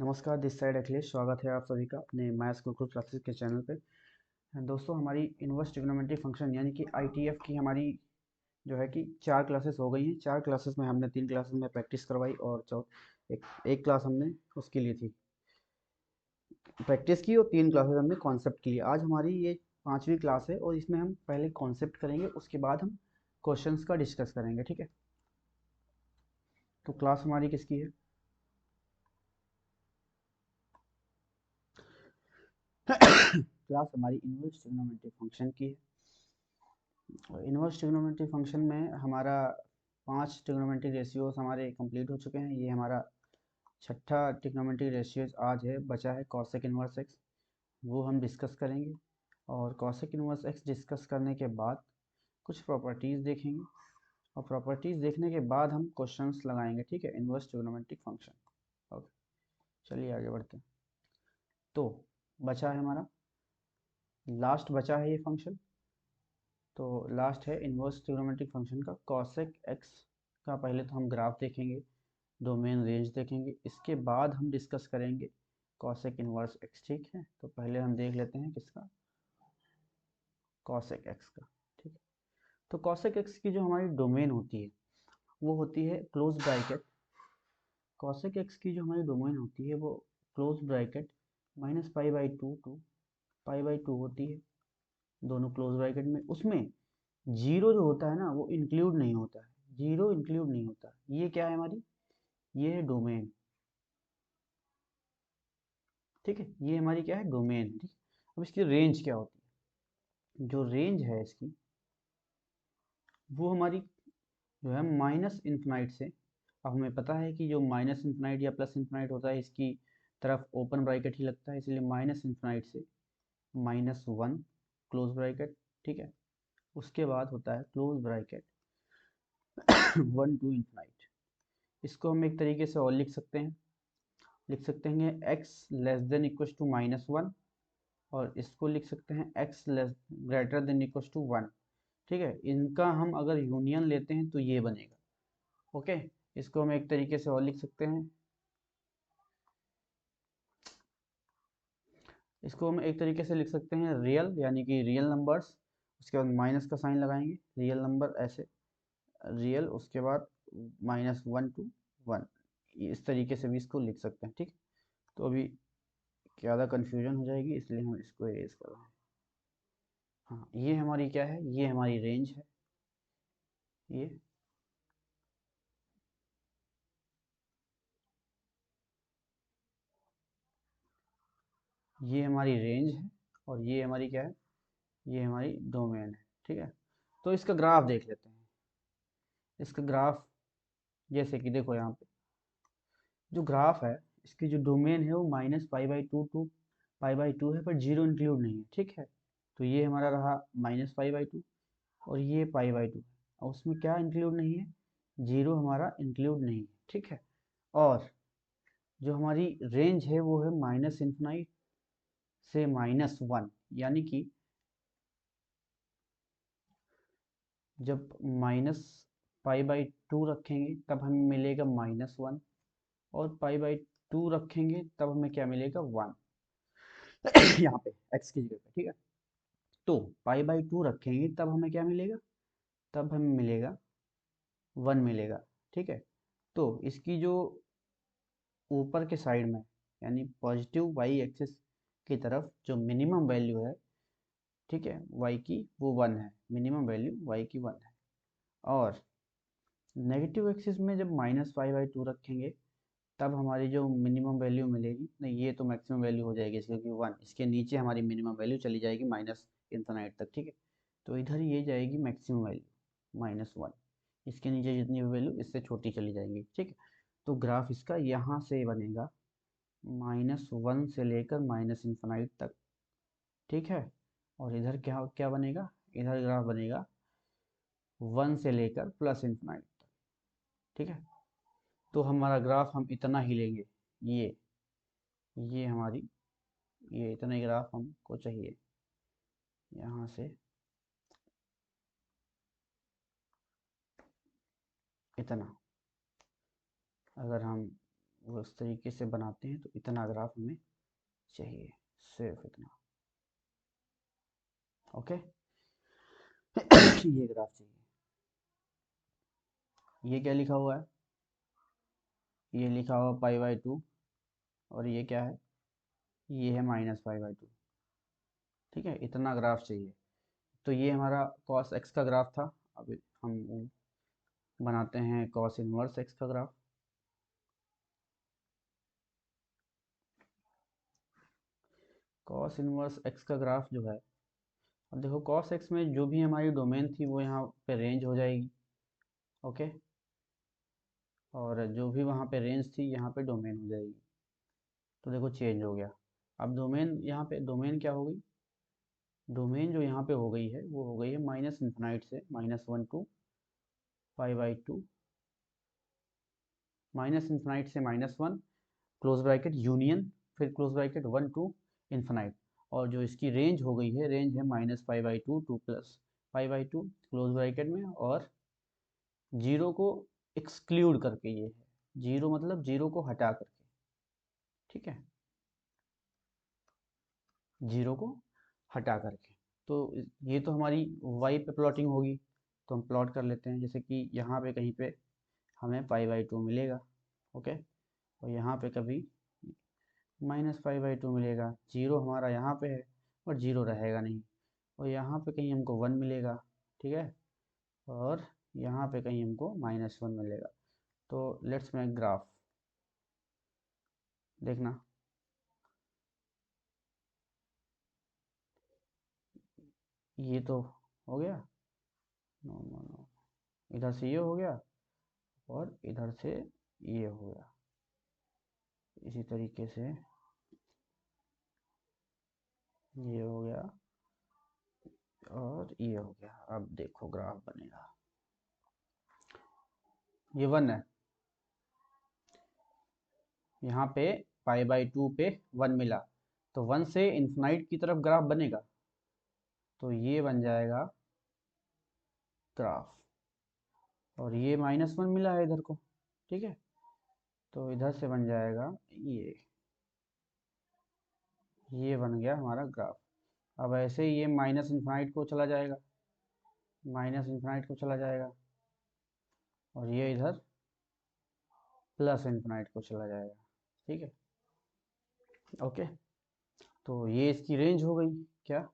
नमस्कार, this side Akhilesh. स्वागत है आप सभी का अपने मैथ्स गुरुकुल क्लासेस के चैनल पे। दोस्तों, हमारी इनवर्स ट्रिग्नोमेट्री फंक्शन यानी कि आईटीएफ की हमारी जो है कि 4 क्लासेस हो गई हैं। 4 क्लासेस में हमने 3 क्लासेस में प्रैक्टिस करवाई और एक क्लास हमने उसके लिए थी, प्रैक्टिस की, और 3 क्लासेस हमने कॉन्सेप्ट के लिए। आज हमारी ये 5वीं क्लास है और इसमें हम पहले कॉन्सेप्ट करेंगे, उसके बाद हम क्वेश्चंस का डिस्कस करेंगे। ठीक है, तो क्लास हमारी किसकी है? क्लास हमारी इनवर्स ट्रिग्नोमेट्री फंक्शन की है। इनवर्स ट्रिग्नोमेट्री फंक्शन में हमारा 5 ट्रिग्नोमेट्री रेशियोज हमारे कंप्लीट हो चुके हैं। ये हमारा छठा ट्रिग्नोमेट्री रेशियोज आज है, बचा है कॉसेक इनवर्स एक्स, वो हम डिस्कस करेंगे। और कॉसेक इनवर्स एक्स डिस्कस करने के बाद कुछ प्रॉपर्टीज़ देखेंगे, और प्रॉपर्टीज़ देखने के बाद हम क्वेश्चंस लगाएंगे। ठीक है, इनवर्स ट्रिग्नोमेट्रिक फंक्शन। ओके, चलिए आगे बढ़ते हैं। तो बचा है हमारा, लास्ट बचा है ये फंक्शन। तो लास्ट है इनवर्स ट्रिग्नोमेट्रिक फंक्शन का कॉसेक एक्स का। पहले तो हम ग्राफ देखेंगे, डोमेन रेंज देखेंगे, इसके बाद हम डिस्कस करेंगे कॉसेक इनवर्स एक्स। ठीक है, तो पहले हम देख लेते हैं किसका, कॉसेक एक्स का। ठीक है, तो कॉसेक एक्स की जो हमारी डोमेन होती है वो होती है क्लोज ब्रैकेट। कॉसेक एक्स की जो हमारी डोमेन होती है वो क्लोज ब्रैकेट -π/2 टू π/2 होती है, दोनों क्लोज ब्रैकेट में। उसमें जीरो जो होता है ना वो इंक्लूड नहीं होता है, जीरो इंक्लूड नहीं होता। ये क्या है हमारी, ये है डोमेन। ठीक है, ये हमारी क्या है, डोमेन। ठीक, अब इसकी रेंज क्या होती है? जो रेंज है इसकी वो हमारी जो है माइनस इन्फिनाइट से, अब हमें पता है कि जो माइनस इन्फिनाइट या प्लस इन्फिनाइट होता है इसकी तरफ ओपन ब्रैकेट ही लगता है, इसलिए माइनस इन्फिनाइट से -1 क्लोज ब्रैकेट। ठीक है, उसके बाद होता है क्लोज ब्रैकेट 1 टू इन्फिनाइट। इसको हम एक तरीके से और लिख सकते हैं x less than equal to -1, और इसको लिख सकते हैं x less greater than equal to 1। ठीक है, इनका हम अगर यूनियन लेते हैं तो ये बनेगा। ओके, इसको हम एक तरीके से और लिख सकते हैं, इसको हम एक तरीके से लिख सकते हैं रियल, यानी कि रियल नंबर्स, उसके बाद माइनस का साइन लगाएंगे, रियल नंबर ऐसे, रियल, उसके बाद -1 to 1, इस तरीके से भी इसको लिख सकते हैं। ठीक, तो अभी ज़्यादा कन्फ्यूजन हो जाएगी, इसलिए हम इसको इरेज कर रहे हैं। हाँ, ये हमारी क्या है, ये हमारी रेंज है। ये हमारी रेंज है, और ये हमारी क्या है, ये हमारी डोमेन है। ठीक है, तो इसका ग्राफ देख लेते हैं। इसका ग्राफ जैसे कि देखो यहाँ पे जो ग्राफ है, इसकी जो डोमेन है वो -π/2 टू π/2 है, पर जीरो इंक्लूड नहीं है। ठीक है, तो ये हमारा रहा -π/2, और ये π/2 है, और उसमें क्या इंक्लूड नहीं है, जीरो हमारा इंक्लूड नहीं है। ठीक है, और जो हमारी रेंज है वो है माइनस इन्फिनाइट से -1, यानी कि जब -π/2 रखेंगे तब हमें मिलेगा -1, और π/2 रखेंगे तब हमें क्या मिलेगा, 1। यहाँ पे x की जगह पे। ठीक है, तो π/2 रखेंगे तब हमें क्या मिलेगा, तब हमें मिलेगा 1 मिलेगा। ठीक है, तो इसकी जो ऊपर के साइड में, यानी पॉजिटिव वाई एक्सिस की तरफ जो मिनिमम वैल्यू है, ठीक है, y की, वो 1 है, मिनिमम वैल्यू y की 1 है। और नेगेटिव एक्सिस में जब -π/2 रखेंगे तब हमारी जो मिनिमम वैल्यू मिलेगी, नहीं ये तो मैक्सिमम वैल्यू हो जाएगी इसकी, क्योंकि 1 इसके नीचे हमारी मिनिमम वैल्यू चली जाएगी माइनस इन्फिनाइट तक। ठीक है, तो इधर ये जाएगी मैक्सिमम वैल्यू -1, इसके नीचे जितनी भी वैल्यू इससे छोटी चली जाएंगी। ठीक है, तो ग्राफ इसका यहाँ से बनेगा -1 से लेकर माइनस इन्फिनाइट तक। ठीक है, और इधर क्या क्या बनेगा, इधर ग्राफ बनेगा 1 से लेकर प्लस इन्फिनाइट तक। ठीक है, तो हमारा ग्राफ हम इतना ही लेंगे, ये हमारी, ये इतना ही ग्राफ हमको चाहिए, यहाँ से इतना। अगर हम वो इस तरीके से बनाते हैं, तो इतना ग्राफ हमें चाहिए, सिर्फ इतना। ओके ये ग्राफ चाहिए। ये क्या लिखा हुआ है? ये लिखा हुआ π/2, और ये क्या है? ये है -π/2। ठीक है, इतना ग्राफ चाहिए। तो ये हमारा cos x का ग्राफ था। अब हम बनाते हैं cos इनवर्स x का ग्राफ। cos इनवर्स x का ग्राफ जो है, अब देखो cos x में जो भी हमारी डोमेन थी वो यहाँ पे रेंज हो जाएगी। ओके, और जो भी वहाँ पे रेंज थी यहाँ पे डोमेन हो जाएगी। तो देखो चेंज हो गया। अब डोमेन यहाँ पे डोमेन क्या हो गई? डोमेन जो यहाँ पे हो गई है वो हो गई है -∞ से -1 टू π/2, -∞ से -1 क्लोज ब्रैकेट यूनियन, फिर क्लोज ब्रैकेट 1 टू इन्फिनाइट। और जो इसकी रेंज हो गई है, रेंज है -π/2 टू +π/2 क्लोज ब्रैकेट में, और जीरो को एक्सक्लूड करके ये है। जीरो मतलब जीरो को हटा करके। ठीक है, जीरो को हटा करके। तो ये तो हमारी वाई पे प्लॉटिंग होगी, तो हम प्लॉट कर लेते हैं। जैसे कि यहाँ पे कहीं पे हमें π/2 मिलेगा। ओके, और यहाँ पे कभी -π/2 मिलेगा। जीरो हमारा यहाँ पे है और जीरो रहेगा नहीं, और यहाँ पे कहीं हमको 1 मिलेगा। ठीक है, और यहाँ पे कहीं हमको -1 मिलेगा। तो लेट्स मेक ग्राफ। देखना, ये तो हो गया। नो नो नो, इधर से ये हो गया और इधर से ये हो गया। इसी तरीके से ये हो गया और ये हो गया। अब देखो ग्राफ बनेगा। ये 1 है, यहाँ पे π/2 पे 1 मिला, तो 1 से इन्फिनाइट की तरफ ग्राफ बनेगा। तो ये बन जाएगा ग्राफ, और ये -1 मिला है इधर को। ठीक है, तो इधर से बन जाएगा ये बन गया हमारा ग्राफ। अब ऐसे ही ये -∞ को चला जाएगा, -∞ को चला जाएगा, और ये इधर +∞ को चला जाएगा। ठीक है, ओके। तो ये इसकी रेंज हो गई क्या?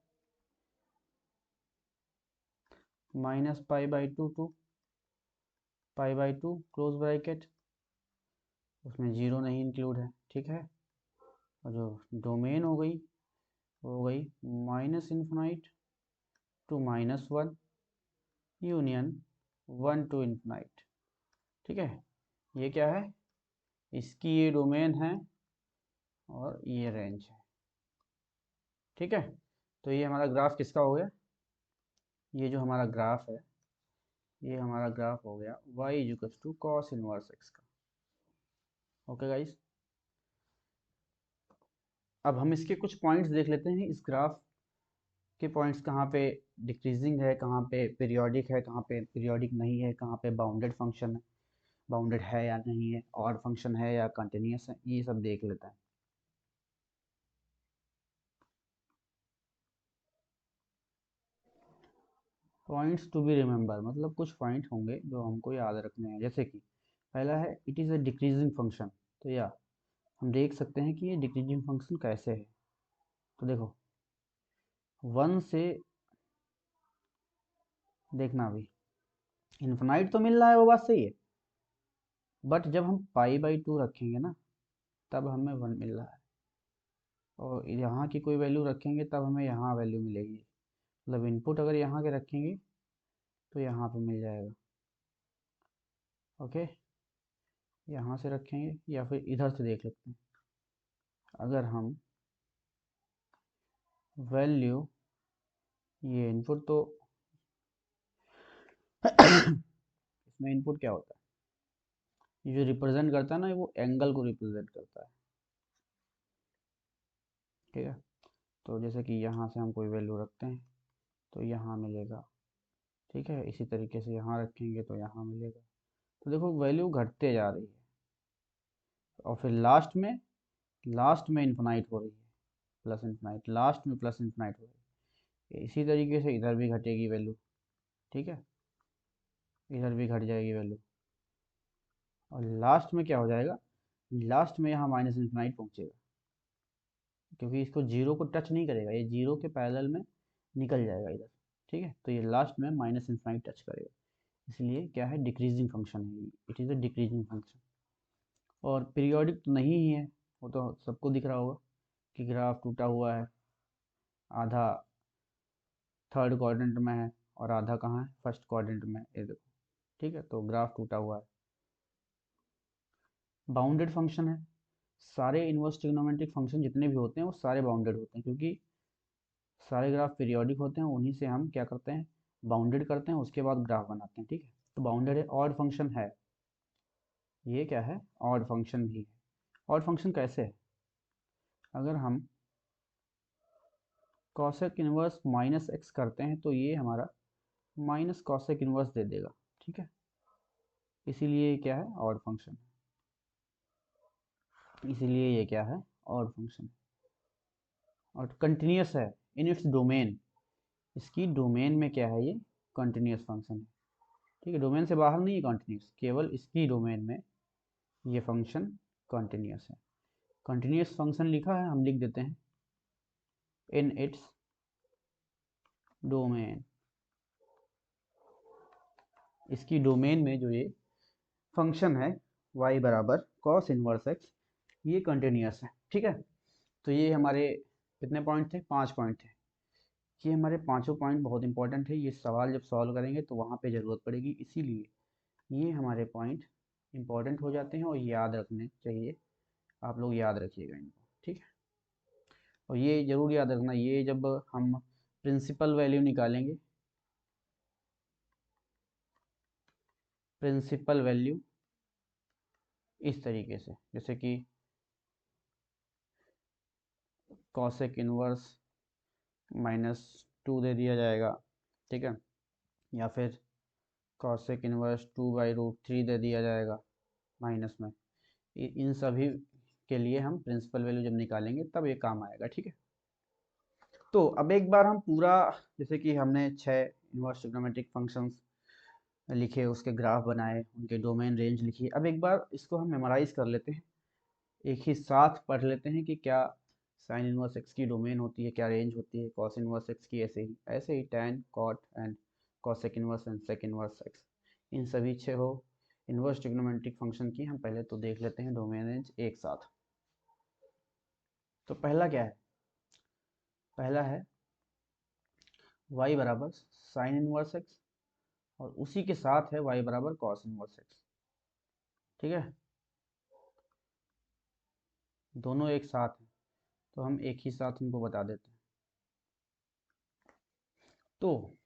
-π/2 टू π/2 क्लोज ब्रैकेट, उसमें जीरो नहीं इंक्लूड है। ठीक है, और जो डोमेन हो गई वो हो गई -∞ टू -1 यूनियन 1 टू इन्फिनाइट। ठीक है, ये क्या है? इसकी ये डोमेन है और ये रेंज है। ठीक है, तो ये हमारा ग्राफ किसका हो गया? ये जो हमारा ग्राफ है, ये हमारा ग्राफ हो गया y = cos इनवर्स x का। ओके गाइस, अब हम इसके कुछ पॉइंट्स देख लेते हैं। इस ग्राफ के पॉइंट्स कहाँ पे डिक्रीजिंग है, कहाँ पे पीरियोडिक है, कहाँ पे पीरियोडिक नहीं है, कहाँ पे बाउंडेड फंक्शन है, बाउंडेड है या नहीं है, ऑड फंक्शन है या कंटिन्यूस है, ये सब देख लेते हैं। पॉइंट्स टू बी रिमेंबर मतलब कुछ पॉइंट होंगे जो हमको याद रखने हैं। जैसे कि पहला है it is a decreasing function. तो या हम देख सकते हैं कि ये डिक्रीजिंग फंक्शन कैसे है। तो देखो 1 से देखना, अभी इन्फिनाइट तो मिल रहा है, वो बात सही है, बट जब हम π/2 रखेंगे ना, तब हमें 1 मिल रहा है, और यहाँ की कोई वैल्यू रखेंगे तब हमें यहाँ वैल्यू मिलेगी। मतलब इनपुट अगर यहाँ के रखेंगे तो यहाँ पे मिल जाएगा। ओके, यहाँ से रखेंगे या फिर इधर से देख लेते हैं। अगर हम वैल्यू, ये इनपुट तो इसमें इनपुट क्या होता है? ये जो रिप्रेजेंट करता है ना, वो एंगल को रिप्रेजेंट करता है। ठीक है, तो जैसे कि यहाँ से हम कोई वैल्यू रखते हैं तो यहाँ मिलेगा। ठीक है, इसी तरीके से यहाँ रखेंगे तो यहाँ मिलेगा। तो देखो वैल्यू घटते जा रही है। और फिर लास्ट में इन्फिनाइट हो रही है, प्लस इन्फिनाइट, लास्ट में प्लस इन्फिनाइट हो रही है। इसी तरीके से इधर भी घटेगी वैल्यू, ठीक है, इधर भी घट जाएगी वैल्यू, और लास्ट में क्या हो जाएगा, लास्ट में यहाँ माइनस इन्फिनाइट पहुँचेगा, क्योंकि इसको जीरो को टच नहीं करेगा, ये जीरो के पैरेलल में निकल जाएगा इधर, ठीक है। तो ये लास्ट में माइनस इन्फिनाइट टच करेगा, इसलिए क्या है, डिक्रीजिंग फंक्शन है, it is a decreasing function. और पीरियोडिक तो नहीं ही है, वो तो सबको दिख रहा होगा कि ग्राफ टूटा हुआ है, आधा थर्ड क्वाड्रेंट में है और आधा कहाँ है, फर्स्ट क्वाड्रेंट में, ये देखो, ठीक है, तो ग्राफ टूटा हुआ है। बाउंडेड फंक्शन है, सारे इनवर्स ट्रिग्नोमेट्रिक फंक्शन जितने भी होते हैं वो सारे बाउंडेड होते हैं, क्योंकि सारे ग्राफ पीरियोडिक होते हैं, उन्हीं से हम क्या करते हैं, बाउंडेड करते हैं, उसके बाद ग्राफ बनाते हैं, ठीक है। तो बाउंडेड है, ऑड फंक्शन है, ये क्या है, ऑड फंक्शन भी है। ऑड फंक्शन कैसे है, अगर हम कॉसेक इनवर्स माइनस एक्स करते हैं तो ये हमारा माइनस कॉसेक इनवर्स दे देगा, ठीक है, इसीलिए ये क्या है, ऑड फंक्शन, इसीलिए ये क्या है, ऑड फंक्शन। और कंटिन्यूस है इन इट्स डोमेन, इसकी डोमेन में क्या है, ये कंटिन्यूस फंक्शन है, ठीक है, डोमेन से बाहर नहीं है कंटिन्यूस, केवल इसकी डोमेन में ये फंक्शन कंटिन्यूस है। कंटिन्यूस फंक्शन लिखा है, हम लिख देते हैं इन इट्स डोमेन, इसकी डोमेन में जो ये फंक्शन है y बराबर कॉस इनवर्स एक्स, ये कंटिन्यूस है, ठीक है। तो ये हमारे कितने पॉइंट थे, 5 पॉइंट थे, ये हमारे पांचों पॉइंट बहुत इंपॉर्टेंट है, ये सवाल जब सॉल्व करेंगे तो वहाँ पे ज़रूरत पड़ेगी, इसीलिए ये हमारे पॉइंट इंपॉर्टेंट हो जाते हैं और याद रखने चाहिए, आप लोग याद रखिएगा इनको, ठीक है। और ये ज़रूर याद रखना, ये जब हम प्रिंसिपल वैल्यू निकालेंगे, प्रिंसिपल वैल्यू इस तरीके से, जैसे कि कॉसेक इनवर्स -2 दे दिया जाएगा, ठीक है, या फिर कॉसेक इनवर्स 2/√3 दे दिया जाएगा माइनस में, इन सभी के लिए हम प्रिंसिपल वैल्यू जब निकालेंगे तब ये काम आएगा, ठीक है। तो अब एक बार हम पूरा, जैसे कि हमने 6 इनवर्स ट्रिग्नोमेट्रिक फंक्शंस लिखे, उसके ग्राफ बनाए, उनके डोमेन रेंज लिखी, अब एक बार इसको हम मेमोराइज कर लेते हैं, एक ही साथ पढ़ लेते हैं कि क्या साइन इनवर्स एक्स की डोमेन होती है, क्या रेंज होती है, कॉस इनवर्स एक्स की, ऐसे ही tan cot and cosec inverse and sec inverse x, इन सभी 6 इनवर्स ट्रिग्नोमेट्रिक फंक्शन की हम पहले तो देख लेते हैं डोमेन रेंज एक साथ। तो पहला क्या है, पहला है y बराबर साइन इनवर्स एक्स, और उसी के साथ है y बराबर कॉस इनवर्स एक्स, ठीक है, दोनों एक साथ हैं, तो हम एक ही साथ उनको बता देते हैं। तो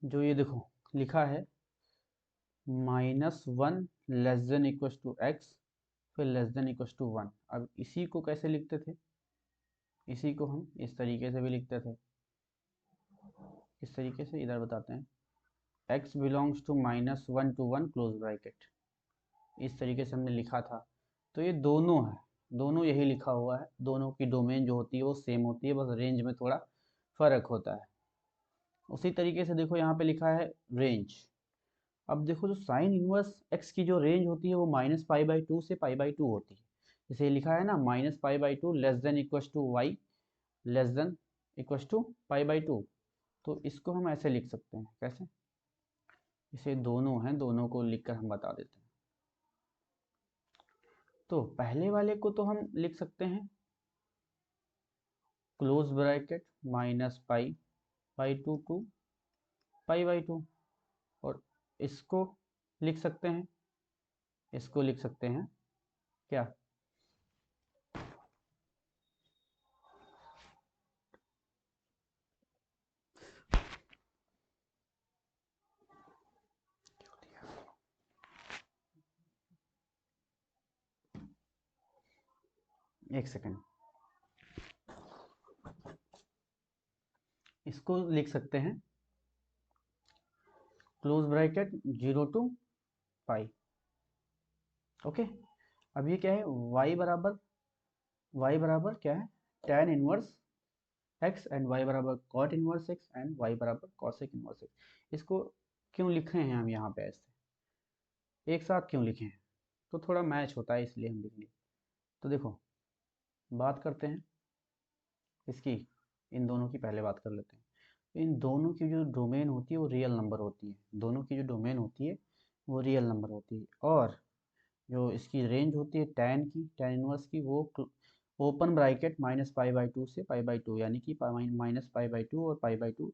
जो ये देखो लिखा है -1 less than equal to x, फिर लेस देन इक्वल टू 1, अब इसी को कैसे लिखते थे, इसी को हम इस तरीके से भी लिखते थे, इस तरीके से, इधर बताते हैं, x belongs to -1 to 1 close bracket, इस तरीके से हमने लिखा था। तो ये दोनों है, दोनों यही लिखा हुआ है, दोनों की डोमेन जो होती है वो सेम होती है, बस रेंज में थोड़ा फर्क होता है। उसी तरीके से देखो यहाँ पे लिखा है रेंज, अब देखो जो साइन इनवर्स एक्स की जो रेंज होती है वो -π/2 से π/2 होती है, जैसे लिखा है ना -π/2 less than equal to y less than equal to π/2, तो इसको हम ऐसे लिख सकते हैं, कैसे, इसे दोनों हैं, दोनों को लिखकर हम बता देते हैं। तो पहले वाले को तो हम लिख सकते हैं क्लोज ब्रैकेट -π/2 टू π/2, और इसको लिख सकते हैं, इसको लिख सकते हैं क्या, एक सेकेंड, इसको लिख सकते हैं क्लोज ब्रैकेट 0 to π, ओके। अब ये क्या है, y बराबर क्या है, tan inverse x and y बराबर cot inverse x and y बराबर cosec इनवर्स x। इसको क्यों लिखे हैं हम यहाँ पे ऐसे एक साथ क्यों लिखे हैं, तो थोड़ा मैच होता है इसलिए हम लिख लिए। तो देखो बात करते हैं इसकी, इन दोनों की पहले बात कर लेते हैं। इन दोनों की जो डोमेन होती है वो रियल नंबर होती है, दोनों की जो डोमेन होती है वो रियल नंबर होती है। और जो इसकी रेंज होती है tan इनवर्स की, वो ओपन ब्रैकेट -π/2 से π/2, यानी कि -π/2 और π/2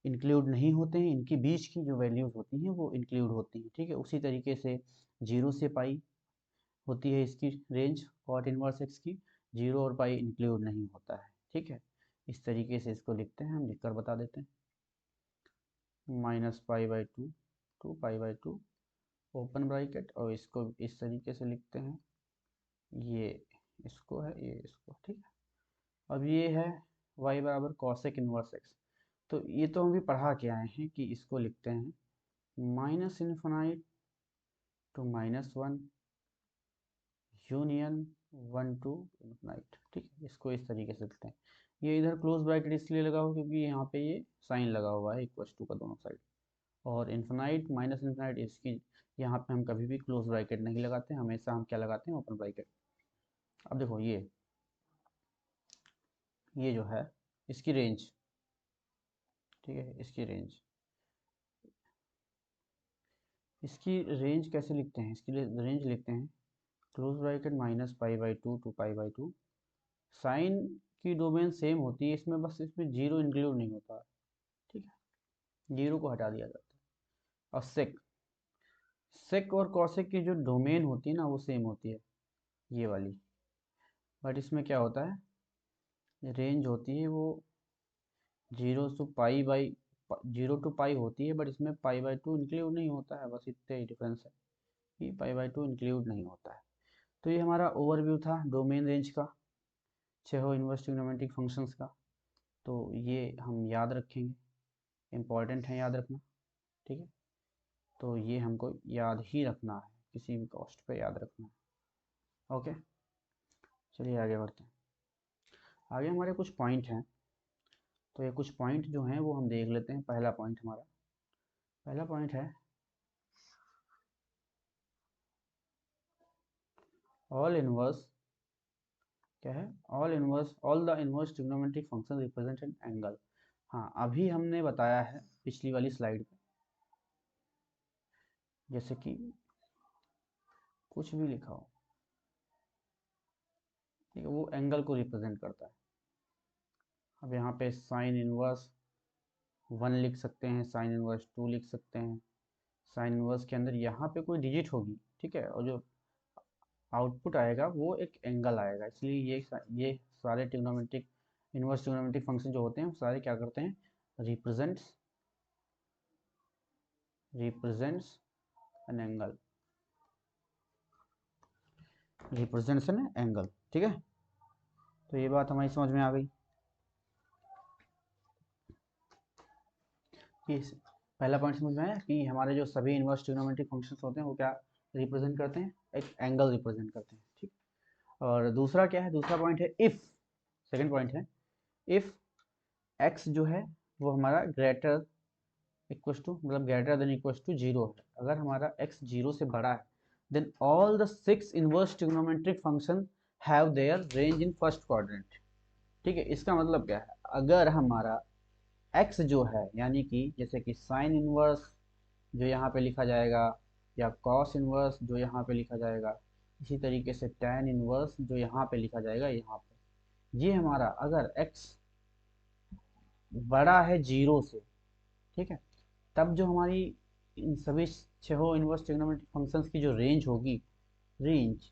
इंक्लूड नहीं होते हैं, इनके बीच की जो वैल्यूज होती हैं वो इंक्लूड होती हैं। ठीक है, उसी तरीके से 0 से पाई होती है इसकी रेंज कॉट इनवर्स एक्स की, 0 और पाई इंक्लूड नहीं होता है। ठीक है, इस तरीके से इसको लिखते हैं, हम लिखकर बता देते हैं -π/2 टू π/2 ओपन ब्रैकेट, और इसको इस तरीके से लिखते हैं, ये इसको है ये इसको। ठीक है, अब ये है y बराबर कॉसेक इनवर्स एक्स। तो ये तो हम भी पढ़ा के आए हैं कि इसको लिखते हैं -∞ टू -1 यूनियन 1 टू इन्फिनाइट। ठीक है, इसको इस तरीके से लिखते हैं। ये इधर क्लोज ब्रैकेट इसलिए लगा हो क्योंकि यहाँ पे ये साइन लगा हुआ है इक्वल टू का दोनों साइड, और इन्फिनाइट माइनस इन्फिनाइट इसकी यहाँ पे हम कभी भी क्लोज ब्रैकेट नहीं लगाते, हमेशा हम क्या लगाते हैं, ओपन ब्रैकेट। अब देखो ये जो है इसकी रेंज, ठीक है, इसकी रेंज कैसे लिखते हैं, इसकी रेंज लिखते हैं क्लोज ब्रैकेट -π/2 टू π/2। साइन की डोमेन सेम होती है इसमें, बस इसमें जीरो इंक्लूड नहीं होता। ठीक है, जीरो को हटा दिया जाता है। और सेक और कॉसेक की जो डोमेन होती है ना वो सेम होती है, ये वाली, बट इसमें क्या होता है, रेंज होती है वो 0 टू पाई होती है, बट इसमें π/2 इंक्लूड नहीं होता है, बस इतने ही डिफरेंस है कि π/2 इंक्लूड नहीं होता है। तो ये हमारा ओवरव्यू था डोमेन रेंज का, छह इनवर्स ट्रिग्नोमेट्रिक फंक्शंस का। तो ये हम याद रखेंगे, इम्पॉर्टेंट है याद रखना। ठीक है, तो ये हमको याद ही रखना है, किसी भी कॉस्ट पे याद रखना है। ओके, चलिए आगे बढ़ते हैं। आगे हमारे कुछ पॉइंट हैं, तो ये कुछ पॉइंट जो हैं वो हम देख लेते हैं। पहला पॉइंट है ऑल इनवर्स, क्या है, all the inverse trigonometric function represent an angle. हाँ, अभी हमने बताया है पिछली वाली स्लाइड पे, जैसे कि कुछ भी लिखा हो, ठीक है, वो एंगल को रिप्रेजेंट करता है। अब यहाँ पे साइन इनवर्स 1 लिख सकते हैं, साइन इनवर्स 2 लिख सकते हैं। साइन इनवर्स के अंदर यहाँ पे कोई डिजिट होगी, ठीक है, और जो आउटपुट आएगा वो एक एंगल आएगा, इसलिए ये सारे ट्रिग्नोमेट्रिक इनवर्स ट्रिग्नोमेट्रिक फंक्शन जो होते हैं सारे क्या करते हैं, represents an angle, represents an angle. ठीक है, तो ये बात हमारी समझ में आ गई कि पहला पॉइंट समझ में आया कि हमारे जो सभी इनवर्स ट्रिग्नोमेट्रिक फंक्शंस होते हैं वो क्या रिप्रेजेंट करते हैं, एक एंगल रिप्रेजेंट करते हैं। ठीक, और दूसरा क्या है, दूसरा पॉइंट है इफ, सेकंड पॉइंट है इफ एक्स जो है वो हमारा ग्रेटर इक्वल टू, मतलब ग्रेटर देन इक्वल टू 0 है। अगर हमारा x 0 से बड़ा है then all the 6 inverse trigonometric function have their range in first quadrant. ठीक है, इसका मतलब क्या है, अगर हमारा x जो है, यानी कि जैसे कि साइन इनवर्स जो यहाँ पे लिखा जाएगा, या कॉस इनवर्स जो यहाँ पे लिखा जाएगा, इसी तरीके से tan इनवर्स जो यहाँ पे लिखा जाएगा, यहाँ पे ये हमारा अगर x बड़ा है 0 से, ठीक है, तब जो हमारी इन सभी छहों इनवर्स ट्रिग्नोमेट्रिक फंक्शंस की जो रेंज होगी, रेंज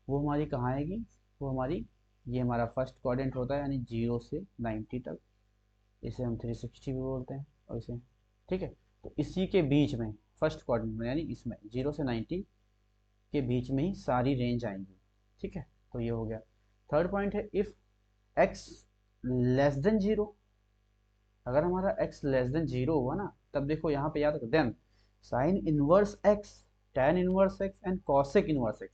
वो हमारी कहाँ आएगी, वो हमारी, ये हमारा फर्स्ट क्वाड्रेंट होता है, यानी 0 से 90 तक, इसे हम 360 भी बोलते हैं, और इसे, ठीक है, तो इसी के बीच में फर्स्ट क्वाड्रेंट में, यानी इसमें 0 से 90 के बीच में ही सारी रेंज आएंगी। ठीक है, तो ये हो गया। थर्ड पॉइंट है इफ एक्स लेस देन 0, अगर हमारा x लेस देन 0 हुआ ना, तब देखो यहाँ पे याद रखो, then sine inverse x, tan inverse x and cosec inverse x,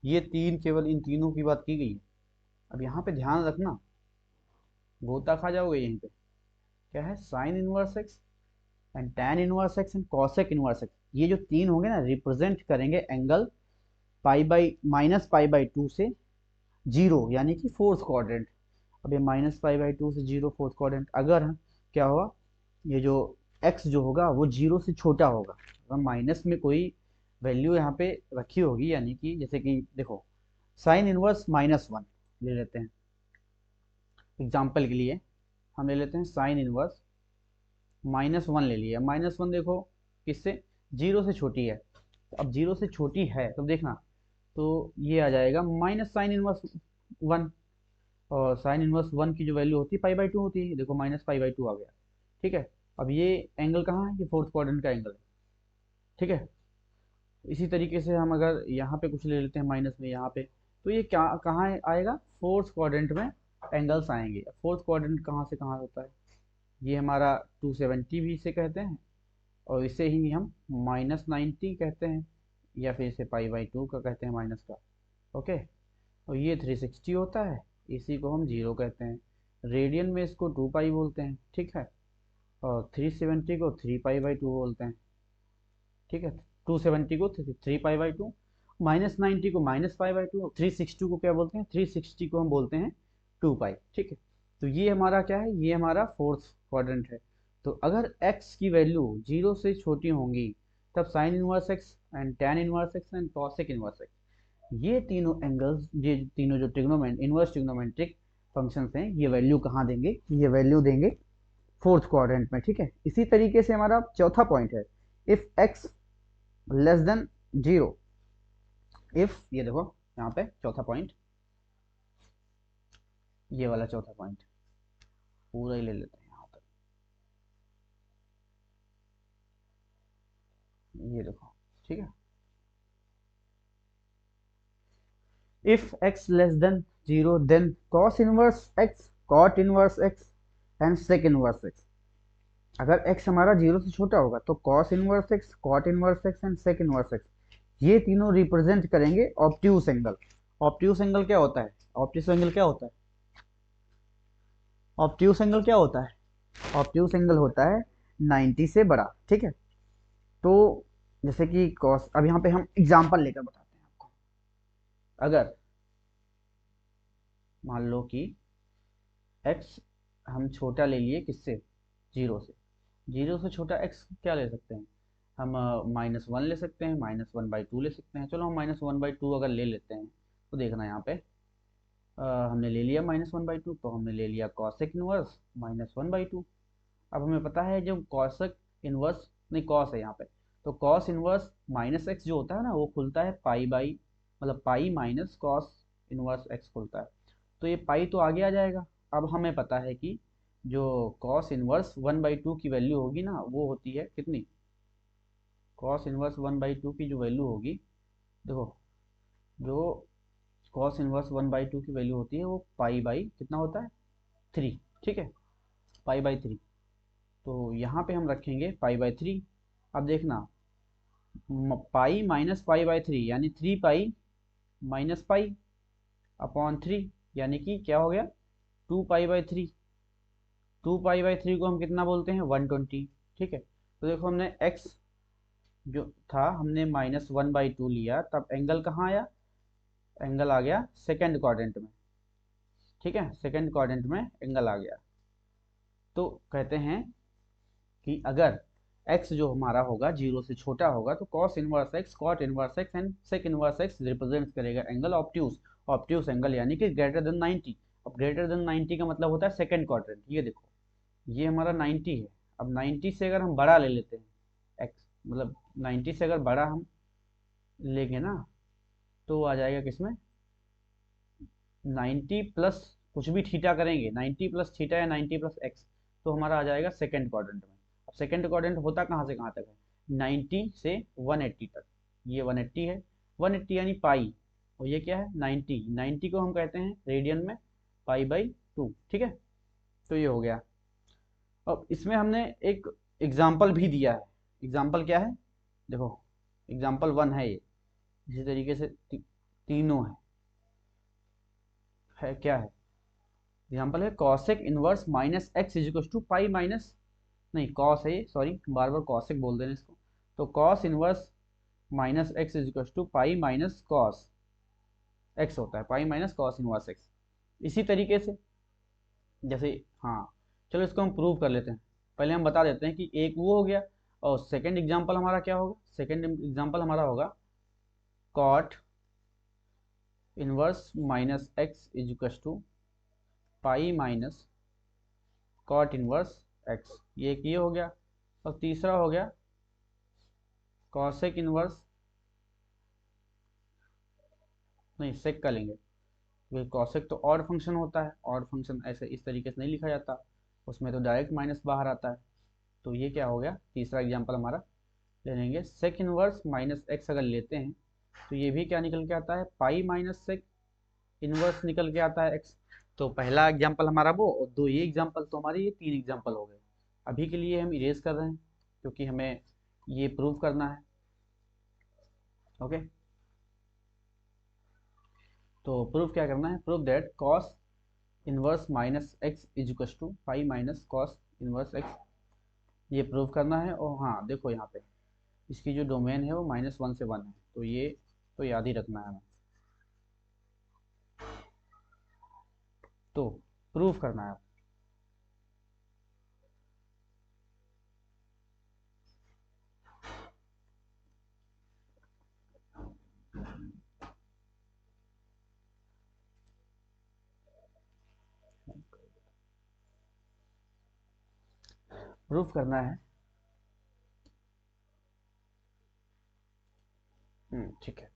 ये तीन केवल इन तीनों की बात की गई है। अब यहाँ पे ध्यान रखना, गोता खा जाओगे यहीं पे। क्या है, sign inverse x and tan inverse x and cosec inverse x, ये जो तीन होंगे ना रिप्रेजेंट करेंगे एंगल पाई बाई -π/2 से जीरो, यानी कि फोर्थ क्वाड्रेंट। अब ये -π/2 से जीरो फोर्थ क्वाड्रेंट, अगर क्या हुआ, ये जो x जो होगा वो जीरो से छोटा होगा, अगर माइनस में कोई वैल्यू यहाँ पे रखी होगी, यानी कि जैसे कि देखो साइन इनवर्स -1 ले लेते हैं एग्जाम्पल के लिए, हम ले लेते हैं साइन इनवर्स -1 ले लिया। -1 देखो किससे, जीरो से छोटी है। तो अब जीरो से छोटी है तो देखना, तो ये आ जाएगा माइनस साइन इनवर्स 1, और साइन इनवर्स 1 की जो वैल्यू होती है π/2 होती है, देखो -π/2 आ गया। ठीक है, अब ये एंगल कहाँ है, ये फोर्थ क्वाड्रेंट का एंगल है। ठीक है, इसी तरीके से हम अगर यहाँ पे कुछ ले लेते हैं माइनस में यहाँ पे, तो ये क्या कहाँ आएगा, फोर्थ क्वाड्रेंट में एंगल्स आएंगे। फोर्थ क्वाड्रेंट कहाँ से कहाँ होता है, ये हमारा 270 भी इसे कहते हैं, और इसे ही हम -90 कहते हैं, या फिर इसे π/2 का कहते हैं माइनस का। ओके, और ये 360 होता है, इसी को हम जीरो कहते हैं। रेडियन में इसको 2π बोलते हैं। ठीक है, और 370 को 3π/2 बोलते हैं। ठीक है, 270 को 3π/2, -90 को -π/2, 360 को क्या बोलते हैं, 360 को हम बोलते हैं 2π। ठीक है, तो ये हमारा क्या है, ये हमारा फोर्थ क्वाड्रेंट है। तो अगर x की वैल्यू जीरो से छोटी होंगी तब sign inverse x and tan inverse x and cosec inverse x, ये तीनों एंगल्स, ये तीनों जो इनवर्स ट्रिग्नोमेट्रिक फंक्शंस हैं, ये वैल्यू कहाँ देंगे, ये वैल्यू देंगे फोर्थ क्वाड्रेंट में। ठीक है, इसी तरीके से हमारा चौथा पॉइंट है, if x less than zero, if ये देखो यहाँ पे चौथा पॉइंट, ये वाला चौथा पॉइंट पूरा ही ले लेते हैं यहाँ तक, ये देखो। ठीक है, if x less than 0 then cos inverse x, cot inverse x and sec inverse x। अगर x हमारा जीरो से छोटा होगा तो cos inverse x, cot inverse x and sec inverse x, ये तीनों रिप्रेजेंट करेंगे ऑब्ट्यूस एंगल। ऑब्ट्यूस एंगल क्या होता है, ऑब्ट्यूस एंगल क्या होता है, ऑब्ट्यूस एंगल क्या होता है, ऑब्ट्यूस एंगल होता है 90 से बड़ा। ठीक है, तो जैसे कि cos, अब यहाँ पे हम एग्जांपल लेकर बताते हैं आपको। अगर मान लो कि x हम छोटा ले लिए किससे, जीरो से। जीरो से छोटा x क्या ले सकते हैं हम, -1 ले सकते हैं, -1/2 ले सकते हैं। चलो हम -1/2 अगर ले लेते हैं, तो देखना यहाँ पे हमने ले लिया -1/2, तो हमने ले लिया कॉसेक इनवर्स -1/2। अब हमें पता है जो कॉसेक इनवर्स, नहीं कॉस है यहाँ पे, तो कॉस इनवर्स -x जो होता है ना, वो खुलता है पाई बाई, मतलब पाई माइनस कॉस इनवर्स x खुलता है, तो ये पाई तो आगे आ जाएगा। अब हमें पता है कि जो कॉस इनवर्स 1/2 की वैल्यू होगी ना, वो होती है कितनी, कॉस इनवर्स 1/2 की जो वैल्यू होगी, देखो जो कॉस इनवर्स 1/2 की वैल्यू होती है वो पाई बाई कितना होता है, 3। ठीक है, पाई/3, तो यहाँ पे हम रखेंगे पाई/3। अब देखना, पाई माइनस पाई/3 यानी 3π माइनस पाई अपॉन 3, यानी कि क्या हो गया, 2π/3। 2π/3 को हम कितना बोलते हैं, 120। ठीक है, तो देखो हमने x जो था हमने -1/2 लिया, तब एंगल कहाँ आया, एंगल आ गया सेकेंड क्वाड्रेंट में। ठीक है, सेकेंड क्वाड्रेंट में एंगल आ गया। तो कहते हैं कि अगर x जो हमारा होगा जीरो से छोटा होगा तो cos inverse x, cot inverse x and sec inverse x represent करेगा एंगल ऑब्ट्यूस। ऑब्ट्यूस एंगल यानी कि ग्रेटर देन 90। अब ग्रेटर देन 90 का मतलब होता है सेकंड क्वाड्रेंट। ये देखो ये हमारा 90 है, अब 90 से अगर हम बड़ा ले लेते हैं x, मतलब 90 से अगर बड़ा हम लेंगे ना, तो आ जाएगा किसमें, 90 प्लस कुछ भी थीटा करेंगे, 90 प्लस थीटा या 90 प्लस एक्स, तो हमारा आ जाएगा सेकेंड क्वाड्रेंट में। अब सेकेंड क्वाड्रेंट होता कहाँ से कहाँ तक है, 90 से 180 तक। ये 180 है, 180 यानी पाई, और ये क्या है 90। 90 को हम कहते हैं रेडियन में π/2। ठीक है, तो ये हो गया। अब इसमें हमने एक एग्जाम्पल भी दिया है। एग्जाम्पल क्या है, देखो एग्जाम्पल 1 है ये, इसी तरीके से तीनों है क्या है? एग्जाम्पल है cosec inverse minus x equal to pi minus, नहीं कॉस है ये, सॉरी बार बार कॉसेक बोल देना इसको। तो cos inverse minus x equal to pi minus cos x होता है, pi minus cos inverse x. इसी तरीके से जैसे, हाँ चलो इसको हम प्रूव कर लेते हैं। पहले हम बता देते हैं कि एक वो हो गया, और सेकंड एग्जांपल हमारा क्या होगा? सेकंड एग्जांपल हमारा होगा cot inverse minus x equal to pi minus cot inverse x, ये एक ये हो गया। और तीसरा हो गया कॉसेक इनवर्स, नहीं सेक का लेंगे क्योंकि कॉसेक तो ऑड फंक्शन होता है, ऑड फंक्शन ऐसे इस तरीके से नहीं लिखा जाता, उसमें तो डायरेक्ट माइनस बाहर आता है। तो ये क्या हो गया, तीसरा एग्जांपल हमारा ले लेंगे। सेक इनवर्स माइनस एक्स अगर लेते हैं तो ये भी क्या निकल के आता है, पाई माइनस सेक इनवर्स निकल के आता है एक्स। तो पहला एग्जांपल हमारा वो, और दो ये एग्जांपल, तो हमारे ये तीन एग्जांपल हो गए। अभी के लिए हम इरेज कर रहे हैं क्योंकि हमें ये प्रूव करना है। ओके, तो प्रूफ क्या करना है, proof that cos inverse minus x is equal to pi minus cos inverse x, ये प्रूव करना है। और हाँ देखो यहाँ पे इसकी जो डोमेन है वो -1 से 1 है, तो ये तो याद ही रखना है हमें। तो प्रूफ करना है। प्रूफ करना है, ठीक है।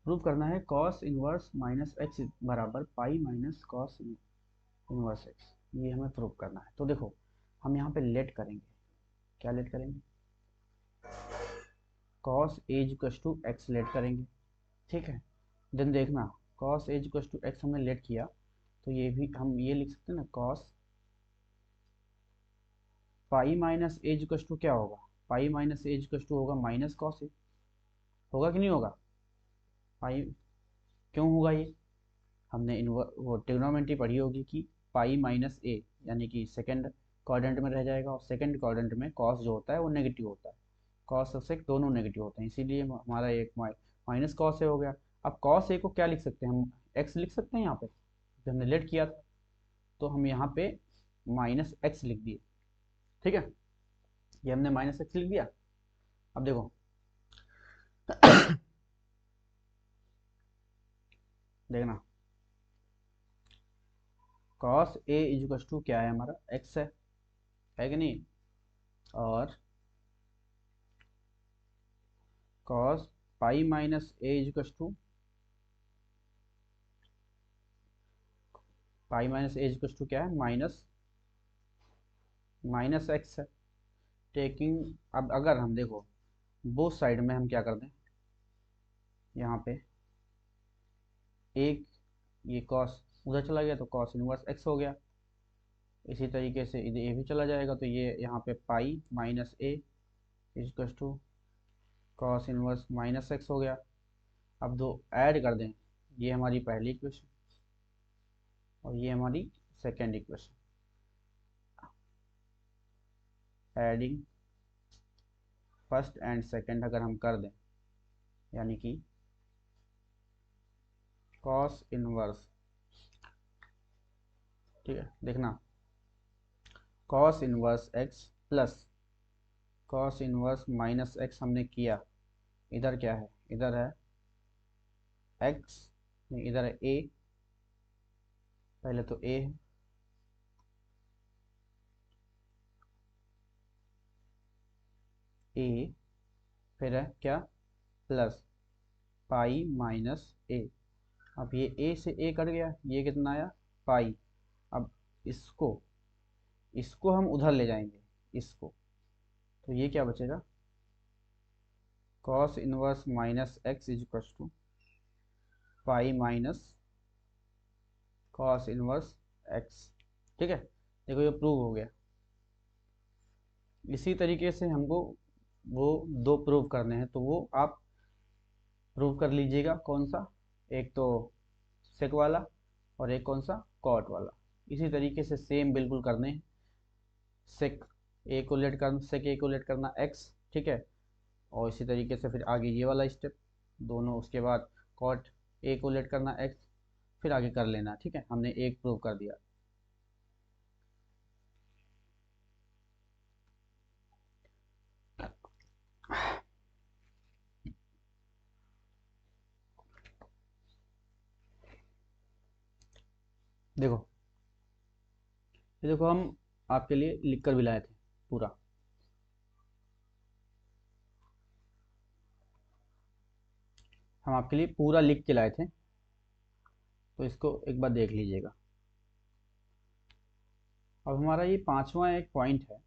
प्रूफ करना है कॉस इनवर्स माइनस एक्स बराबर पाई माइनस कॉस इनवर्स एक्स, ये हमें प्रूफ करना है। तो देखो हम यहाँ पे लेट करेंगे, क्या लेट करेंगे, cos A equal to x let करेंगे, ठीक है। देन देखना cos A equal to x हमने लेट किया, तो ये भी हम ये लिख सकते हैं ना, cos pi minus A equal to क्या होगा, pi minus A equal to होगा माइनस कॉस ए, होगा कि नहीं होगा? पाई, क्यों होगा ये? हमने इन वो ट्रिग्नोमेट्री पढ़ी होगी कि पाई माइनस ए यानी कि सेकंड क्वाड्रेंट में रह जाएगा, और सेकंड क्वाड्रेंट में कॉस जो होता है वो नेगेटिव होता है, कॉस और सेक दोनों नेगेटिव होते हैं, इसीलिए हमारा एक माइनस कॉस ए हो गया। अब कॉस ए को क्या लिख सकते हैं हम, एक्स लिख सकते हैं यहाँ पे, जब हमने लेट किया था तो हम यहाँ पे माइनस एक्स लिख दिए, ठीक है। ये हमने माइनस एक्स लिख दिया। अब देखो देखना कॉस ए इजिकल टू क्या है हमारा, एक्स है कि नहीं, और cos pi minus A equal to pi minus A equal to क्या है, माइनस माइनस एक्स है। टेकिंग, अब अगर हम देखो बोथ साइड में हम क्या कर दें, यहाँ पे एक ये कॉस उधर चला गया तो कॉस इनवर्स एक्स हो गया, इसी तरीके से इधर ये भी चला जाएगा तो ये यहाँ पे pi minus A equal to cos inverse minus x हो गया। अब दो ऐड कर दें, ये हमारी पहली इक्वेशन और ये हमारी second equation, adding first and second अगर हम कर दें, यानी कि कॉस इनवर्स, ठीक है देखना cos inverse x plus cos inverse minus x हमने किया, इधर क्या है, इधर है एक्स, नहीं इधर है ए, पहले तो ए है, ए फिर है क्या, प्लस पाई माइनस ए। अब ये ए से ए कट गया, ये कितना आया, पाई। अब इसको इसको हम उधर ले जाएंगे, इसको, तो ये क्या बचेगा, cos inverse minus x is equal to pi minus cos inverse x, ठीक है। देखो ये प्रूव हो गया। इसी तरीके से हमको वो दो प्रूव करने हैं, तो वो आप प्रूव कर लीजिएगा, कौन सा, एक तो सेक वाला और एक कौन सा कॉट वाला। इसी तरीके से सेम बिल्कुल करने हैं। सेक ए को लेट करना, सेक ए को लेट करना एक्स, ठीक है। और इसी तरीके से फिर आगे ये वाला स्टेप दोनों, उसके बाद कॉट ए को लेट करना एक्स, फिर आगे कर लेना, ठीक है। हमने एक प्रूव कर दिया। देखो, ये देखो हम आपके लिए लिख कर भी लाए थे पूरा। हम आपके लिए पूरा लिख के लाए थे, तो इसको एक बार देख लीजिएगा। अब हमारा ये पांचवा एक पॉइंट है,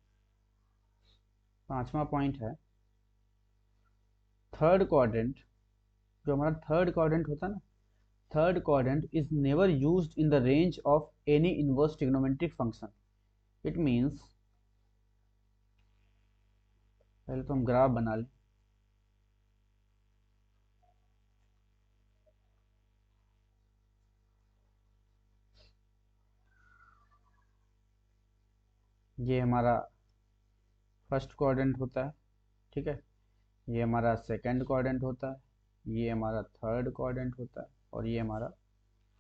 पांचवा पॉइंट है थर्ड क्वाड्रेंट। जो हमारा थर्ड क्वाड्रेंट होता है ना, third quadrant is never used in the range of any inverse trigonometric function. It means, पहले तो हम ग्राफ बना लें। ये हमारा फर्स्ट क्वाड्रेंट होता है, ठीक है। ये हमारा सेकंड क्वाड्रेंट होता है, ये हमारा थर्ड क्वाड्रेंट होता है, और ये हमारा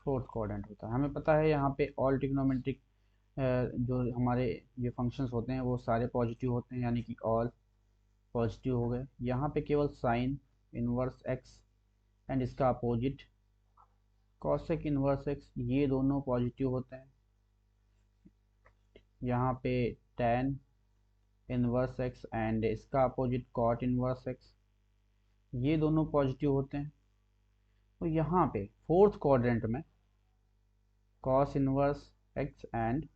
फोर्थ क्वाड्रेंट होता है। हमें पता है यहाँ पे ऑल ट्रिग्नोमेट्रिक जो हमारे ये फंक्शंस होते हैं वो सारे पॉजिटिव होते हैं, यानी कि ऑल पॉजिटिव हो गए। यहाँ पे केवल साइन इनवर्स एक्स एंड इसका अपोजिट कॉसेक इनवर्स एक्स, ये दोनों पॉजिटिव होते हैं। यहाँ पे tan इनवर्स एक्स एंड इसका अपोजिट कॉट इनवर्स एक्स, ये दोनों पॉजिटिव होते हैं। तो यहाँ पे फोर्थ क्वाड्रेंट में कॉस इनवर्स एक्स एंड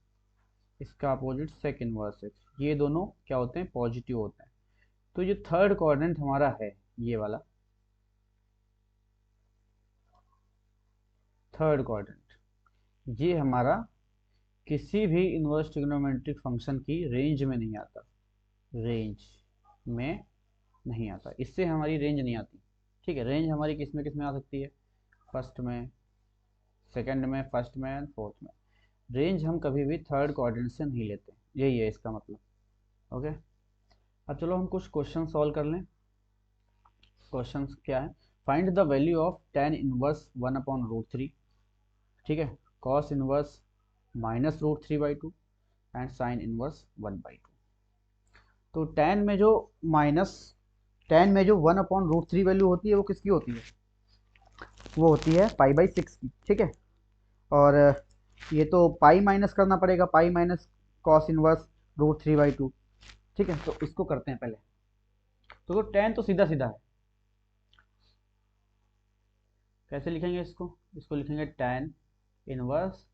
इसका अपोजिट सेक इनवर्स एक्स, ये दोनों क्या होते हैं, पॉजिटिव होते हैं। तो ये थर्ड क्वाड्रेंट हमारा है, ये वाला थर्ड क्वाड्रेंट, ये हमारा किसी भी इनवर्स ट्रिग्नोमेट्रिक फंक्शन की रेंज में नहीं आता, रेंज में नहीं आता, इससे हमारी रेंज नहीं आती, ठीक है। रेंज हमारी किस में आ सकती है, फर्स्ट में, सेकंड में, फर्स्ट में एंड फोर्थ में। रेंज हम कभी भी थर्ड क्वाड्रेंट से नहीं लेते, यही है इसका मतलब। ओके, अब चलो हम कुछ क्वेश्चन सॉल्व कर लें। क्वेश्चन क्या है, find the value of tan inverse 1/√3, ठीक है, cos inverse -√3/2 and sin inverse 1/2। तो tan में जो 1/√3 वैल्यू होती है वो किसकी होती है, वो होती है π/6 की, ठीक है। और ये तो पाई माइनस करना पड़ेगा, पाई माइनस कॉस इनवर्स √3/2, ठीक है। तो इसको करते हैं पहले। तो tan तो सीधा सीधा है, कैसे लिखेंगे इसको, इसको लिखेंगे tan इनवर्स,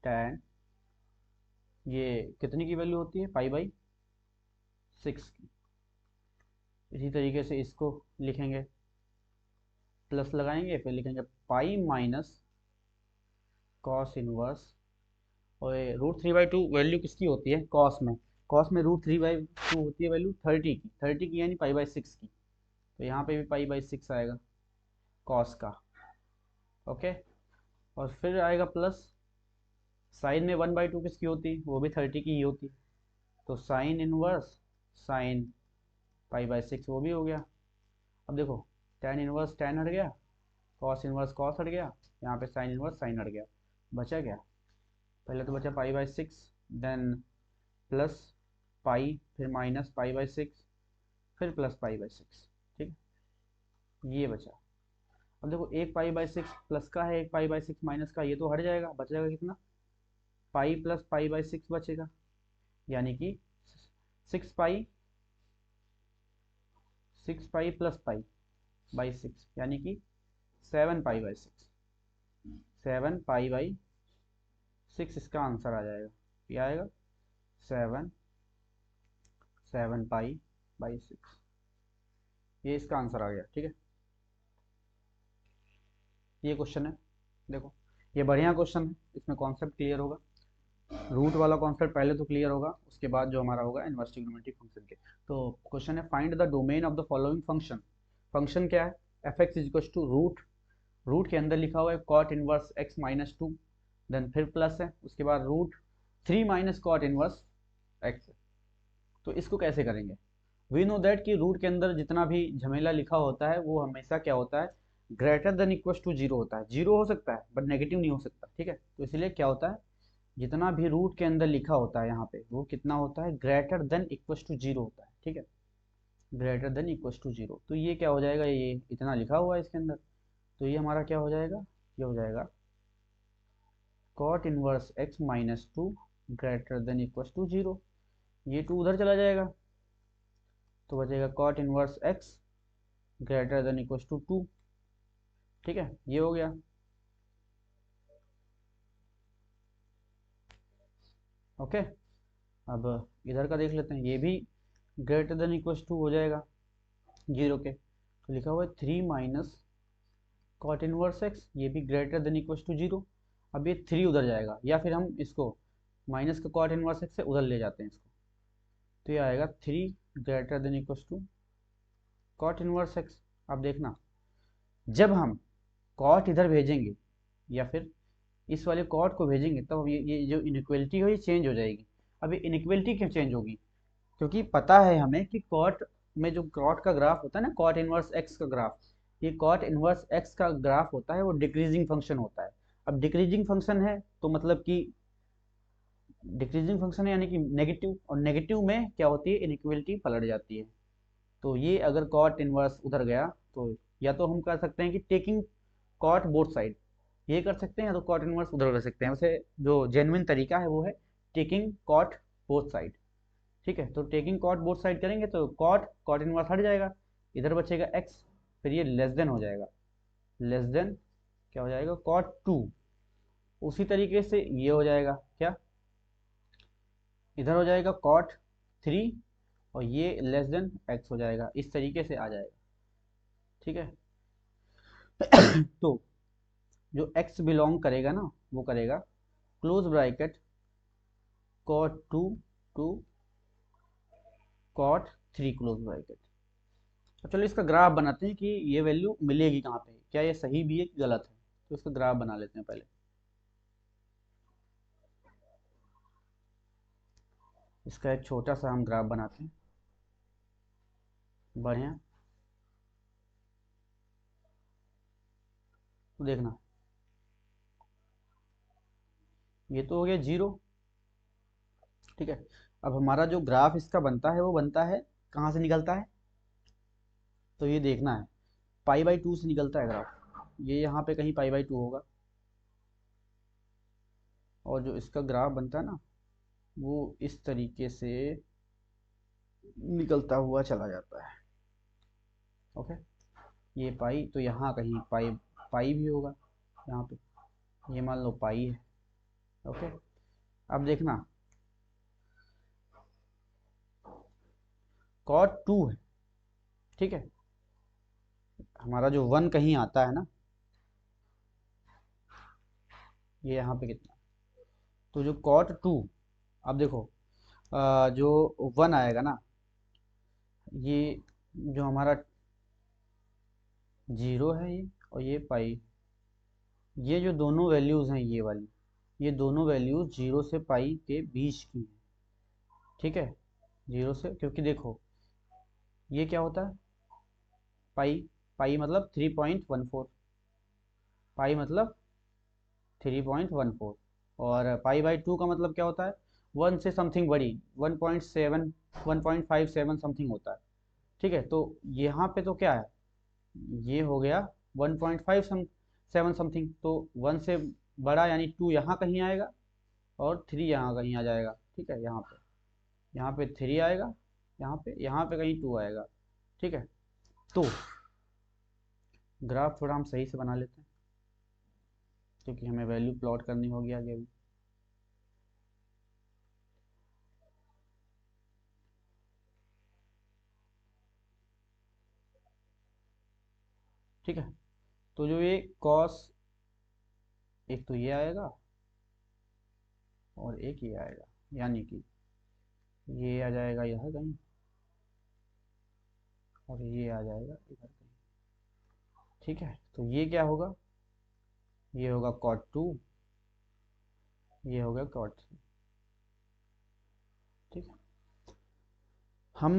tan ये कितनी की वैल्यू होती है, π/6 की। इसी तरीके से इसको लिखेंगे, प्लस लगाएंगे, फिर लिखेंगे पाई माइनस कॉस इनवर्स, और √3/2 वैल्यू किसकी होती है, कॉस में, कॉस में √3/2 होती है वैल्यू 30 की, 30 की यानी π/6 की। तो यहाँ पे भी π/6 आएगा कॉस का, ओके। और फिर आएगा प्लस, साइन में 1/2 किसकी होती, वो भी 30 की ही होती। तो साइन इनवर्स साइन π/6 वो भी हो गया। अब देखो, tan इनवर्स tan हट गया, कॉस इनवर्स कॉस हट गया, यहाँ पे साइन इनवर्स साइन हट गया, बचा क्या, पहले तो बचा π/6, देन प्लस पाई, फिर माइनस π/6, फिर प्लस π/6, ठीक है, ये बचा। अब देखो, एक π/6 प्लस का है, एक π/6 माइनस का, ये तो हट जाएगा, बच जाएगा कितना, पाई प्लस π/6 बचेगा, यानी कि 6 पाई, 6 पाई प्लस π/6 यानी कि 7 π/6, 7 π/6 इसका आंसर आ जाएगा, क्या आएगा, 7 पाई/6, ये इसका आंसर आ गया, ठीक है। ये क्वेश्चन है, देखो ये बढ़िया क्वेश्चन है, इसमें कॉन्सेप्ट क्लियर होगा, रूट वाला कॉन्सेप्ट पहले तो क्लियर होगा, उसके बाद जो हमारा होगा इनवर्स ट्रिग्नोमेट्रिक फंक्शन के। तो क्वेश्चन है, find the domain of the following function. Function क्या है, f(x = √, रूट के अंदर लिखा हुआ है cot inverse x minus two, then फिर प्लस है, उसके बाद root three minus cot inverse x. तो इसको कैसे करेंगे? वी नो दैट कि रूट के अंदर जितना भी झमेला लिखा होता है वो हमेशा क्या होता है, greater than equal to zero होता है। जीरो हो सकता है बट नेगेटिव नहीं हो सकता, ठीक है। तो इसलिए क्या होता है, जितना भी रूट के अंदर लिखा होता है यहाँ पे वो कितना होता है, greater than equal to zero होता है, ठीक है। Greater than equal to zero, तो ये क्या हो जाएगा, ये इतना लिखा हुआ है इसके अंदर, तो ये हमारा क्या हो जाएगा, ये हो जाएगा cot inverse x minus two greater than equal to zero. ये टू उधर चला जाएगा तो बचेगा cot inverse x greater than equal to two, ठीक है, ये हो गया। ओके, अब इधर का देख लेते हैं, ये भी ग्रेटर देन इक्वल टू हो जाएगा जीरो के, तो लिखा हुआ है three minus cot inverse x, ये भी greater than equal to zero. अब ये थ्री उधर जाएगा, या फिर हम इसको माइनस का कॉट इनवर्स एक्स से उधर ले जाते हैं इसको, तो ये आएगा three greater than equal to cot inverse x. अब देखना, जब हम कॉट इधर भेजेंगे या फिर इस वाले कॉट को भेजेंगे तब ये जो इनइक्वलिटी हो ये चेंज हो जाएगी। अब ये इनइक्वलिटी क्यों चेंज होगी, क्योंकि पता है हमें कि कॉट में जो कॉट का ग्राफ होता है ना, कॉट इनवर्स एक्स का ग्राफ, ये कॉट इनवर्स एक्स का ग्राफ होता है वो डिक्रीजिंग फंक्शन होता है। अब डिक्रीजिंग फंक्शन है तो मतलब कि डिक्रीजिंग फंक्शन है यानी कि नेगेटिव, और नेगेटिव में क्या होती है, इनइक्वलिटी पलट जाती है। तो ये अगर कॉट इनवर्स उधर गया तो या तो हम कर सकते हैं कि टेकिंग कॉट बोथ साइड, ये कर सकते हैं, या तो कॉट इनवर्स उधर कर सकते हैं। वैसे जो जेन्युइन तरीका है वो है टेकिंग कॉट बोथ साइड, ठीक है। तो टेकिंग कॉट बोथ साइड करेंगे तो कॉट कॉट इनवर्स हट जाएगा, इधर बचेगा एक्स, फिर ये लेस देन हो जाएगा, लेस देन क्या हो जाएगा, कॉट टू। उसी तरीके से ये हो जाएगा क्या, इधर हो जाएगा कॉट थ्री, और ये लेस देन एक्स हो जाएगा, इस तरीके से आ जाएगा, ठीक है। तो जो एक्स बिलोंग करेगा ना वो करेगा close bracket cot two to cot three close bracket. तो चलो इसका ग्राफ बनाते हैं कि ये वैल्यू मिलेगी कहाँ पे, क्या ये सही भी है कि गलत है। तो इसका ग्राफ बना लेते हैं पहले, इसका एक छोटा सा हम ग्राफ बनाते हैं, बढ़िया। तो देखना, ये तो हो गया जीरो, ठीक है। अब हमारा जो ग्राफ इसका बनता है वो बनता है कहाँ से निकलता है, तो ये देखना है, पाई बाई टू से निकलता है ग्राफ, ये यहाँ पे कहीं पाई बाई टू होगा, और जो इसका ग्राफ बनता है ना वो इस तरीके से निकलता हुआ चला जाता है। ओके, ये पाई तो यहाँ कहीं पाई पाई भी होगा यहाँ पे, ये मान लो पाई है। ओके, अब देखना कॉट टू है, ठीक है, हमारा जो वन कहीं आता है ना, ये यहाँ पे कितना, तो जो कॉट टू, अब देखो जो वन आएगा ना, ये जो हमारा जीरो है ये, और ये पाई, ये जो दोनों वैल्यूज़ हैं ये वाली, ये दोनों वैल्यूज जीरो से पाई के बीच की हैं, ठीक है। जीरो से, क्योंकि देखो ये क्या होता है, पाई, पाई मतलब 3.14, पाई मतलब 3.14, और पाई बाई टू का मतलब क्या होता है, वन से समथिंग बड़ी, 1.7 1.57 समथिंग होता है, ठीक है। तो यहाँ पे तो क्या है, ये हो गया 1.5 7 समथिंग, तो वन से बड़ा यानी टू यहाँ कहीं आएगा और थ्री यहाँ कहीं आ जाएगा, ठीक है। यहाँ पे थ्री आएगा, यहाँ पे कहीं टू आएगा, ठीक है। तो ग्राफ थोड़ा हम सही से बना लेते हैं क्योंकि हमें वैल्यू प्लॉट करनी होगी आगे भी। ठीक है, तो जो ये कॉस, एक तो ये आएगा और एक ये आएगा, यानी कि ये आ जाएगा यहाँ कहीं और ये आ जाएगा इधर कहीं, ठीक है। तो ये क्या होगा, ये होगा कॉट 2, ये होगा कॉट 3। ठीक है, हम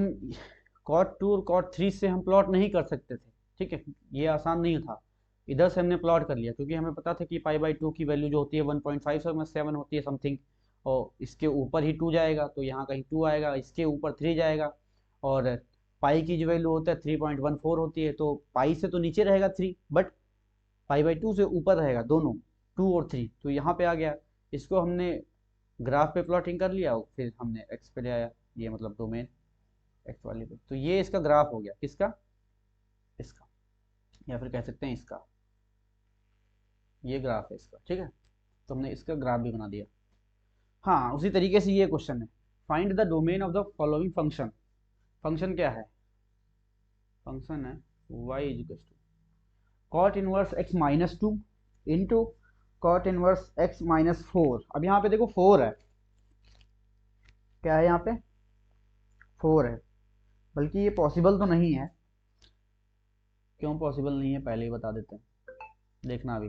कॉट 2 और कॉट 3 से हम प्लॉट नहीं कर सकते थे। ठीक है, ये आसान नहीं था। इधर से हमने प्लॉट कर लिया क्योंकि हमें पता था कि पाई बाई 2 की वैल्यू जो होती है 1.57 होती है समथिंग, और इसके ऊपर ही 2 जाएगा तो यहाँ कहीं 2 आएगा, इसके ऊपर 3 जाएगा, और पाई की जो वैल्यू होता है 3.14 होती है, तो पाई से तो नीचे रहेगा 3, बट पाई बाई 2 से ऊपर रहेगा दोनों, 2 और 3, तो यहाँ पे आ गया। इसको हमने ग्राफ पे प्लॉटिंग कर लिया और फिर हमने एक्स पे ले आया, ये मतलब डोमेन एक्स वाले पे। तो ये इसका ग्राफ हो गया, किसका, इसका, या फिर कह सकते हैं इसका, ये ग्राफ है इसका। ठीक है, तो हमने इसका ग्राफ भी बना दिया। हाँ, उसी तरीके से ये क्वेश्चन है, find the domain of the following function. Function क्या है, फंक्शन है y is two cot inverse x minus 2 into cot inverse x minus 4। अब यहाँ पे देखो 4 है, क्या है यहाँ पे, 4 है, बल्कि ये पॉसिबल तो नहीं है। क्यों पॉसिबल नहीं है पहले ही बता देते हैं, देखना अभी।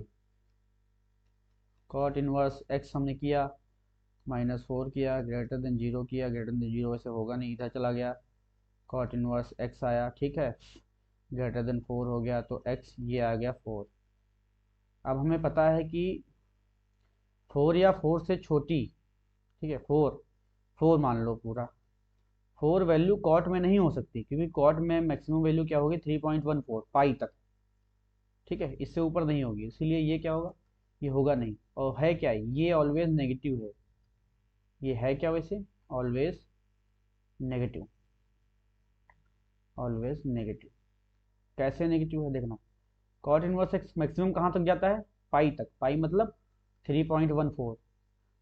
कॉट इनवर्स x हमने किया, -4 किया, ग्रेटर देन 0 किया, ग्रेटर देन 0 वैसे होगा नहीं, इधर चला गया, कॉट इनवर्स x आया, ठीक है, ग्रेटर देन 4 हो गया तो x ये आ गया 4। अब हमें पता है कि 4 या 4 से छोटी, ठीक है, 4, 4 मान लो पूरा, 4 वैल्यू कॉट में नहीं हो सकती क्योंकि कॉट में मैक्सिमम वैल्यू क्या होगी 3.14 पाई तक। ठीक है, इससे ऊपर नहीं होगी, इसीलिए ये क्या होगा, ये होगा नहीं। और है क्या, ये ऑलवेज नेगेटिव है, ये है क्या वैसे, ऑलवेज नेगेटिव, ऑलवेज नेगेटिव। कैसे नेगेटिव है देखना, कॉट इनवर्स एक्स मैक्सिमम कहाँ तक जाता है, पाई तक, पाई मतलब 3.14,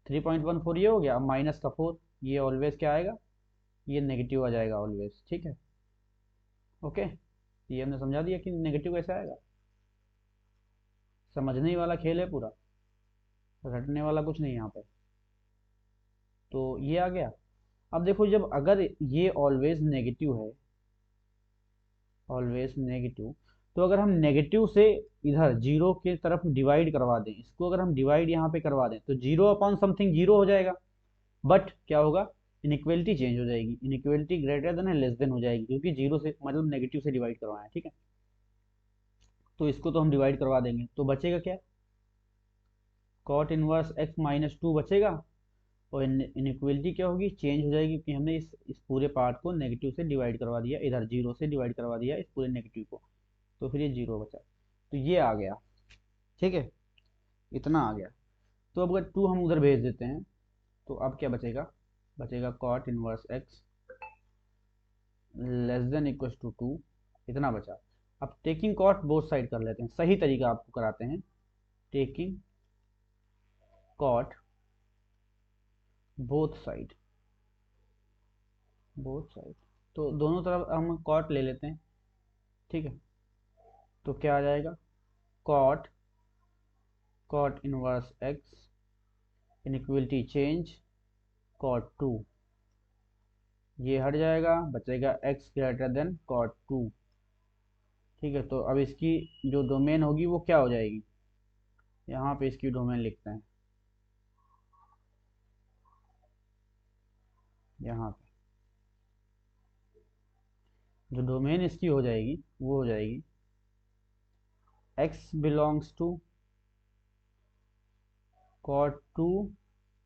3.14 ये हो गया, अब माइनस का 4, ये ऑलवेज क्या आएगा, ये नेगेटिव आ जाएगा ऑलवेज। ठीक है, ओके, ये हमने समझा दिया कि नेगेटिव कैसे आएगा। समझने ही वाला खेल है पूरा, रटने वाला कुछ नहीं यहाँ पे। तो ये आ गया। अब देखो, जब अगर ये ऑलवेज नेगेटिव है, ऑलवेज नेगेटिव, तो अगर हम नेगेटिव से इधर जीरो की तरफ डिवाइड करवा दें, इसको अगर हम डिवाइड यहाँ पे करवा दें तो जीरो अपॉन समथिंग जीरो हो जाएगा, बट क्या होगा, इनइक्वलिटी चेंज हो जाएगी, इनइक्वलिटी ग्रेटर देन है लेस देन हो जाएगी, क्योंकि जीरो से मतलब नेगेटिव से डिवाइड करवाएं। ठीक है, तो इसको तो हम डिवाइड करवा देंगे, तो बचेगा क्या, कॉट इनवर्स एक्स माइनस 2 बचेगा, और इनइक्वलिटी क्या होगी, चेंज हो जाएगी, क्योंकि हमने इस पूरे पार्ट को नेगेटिव से डिवाइड करवा दिया, इधर जीरो से डिवाइड करवा दिया इस पूरे नेगेटिव को, तो फिर ये जीरो बचा, तो ये आ गया। ठीक है, इतना आ गया। तो अब अगर 2 हम उधर भेज देते हैं तो अब क्या बचेगा, बचेगा cot inverse x less than equal to 2, इतना बचा। अब टेकिंग कॉट बोथ साइड कर लेते हैं, सही तरीका आपको कराते हैं, taking cot both side, both side, तो दोनों तरफ हम कॉट ले लेते हैं। ठीक है, तो क्या आ जाएगा, cot, cot inverse x, inequality change, cot 2, ये हट जाएगा, बचेगा x ग्रेटर देन कॉट 2। ठीक है, तो अब इसकी जो डोमेन होगी वो क्या हो जाएगी, यहाँ पे इसकी डोमेन लिखते हैं, यहाँ पे जो डोमेन इसकी हो जाएगी वो हो जाएगी x belongs to cot 2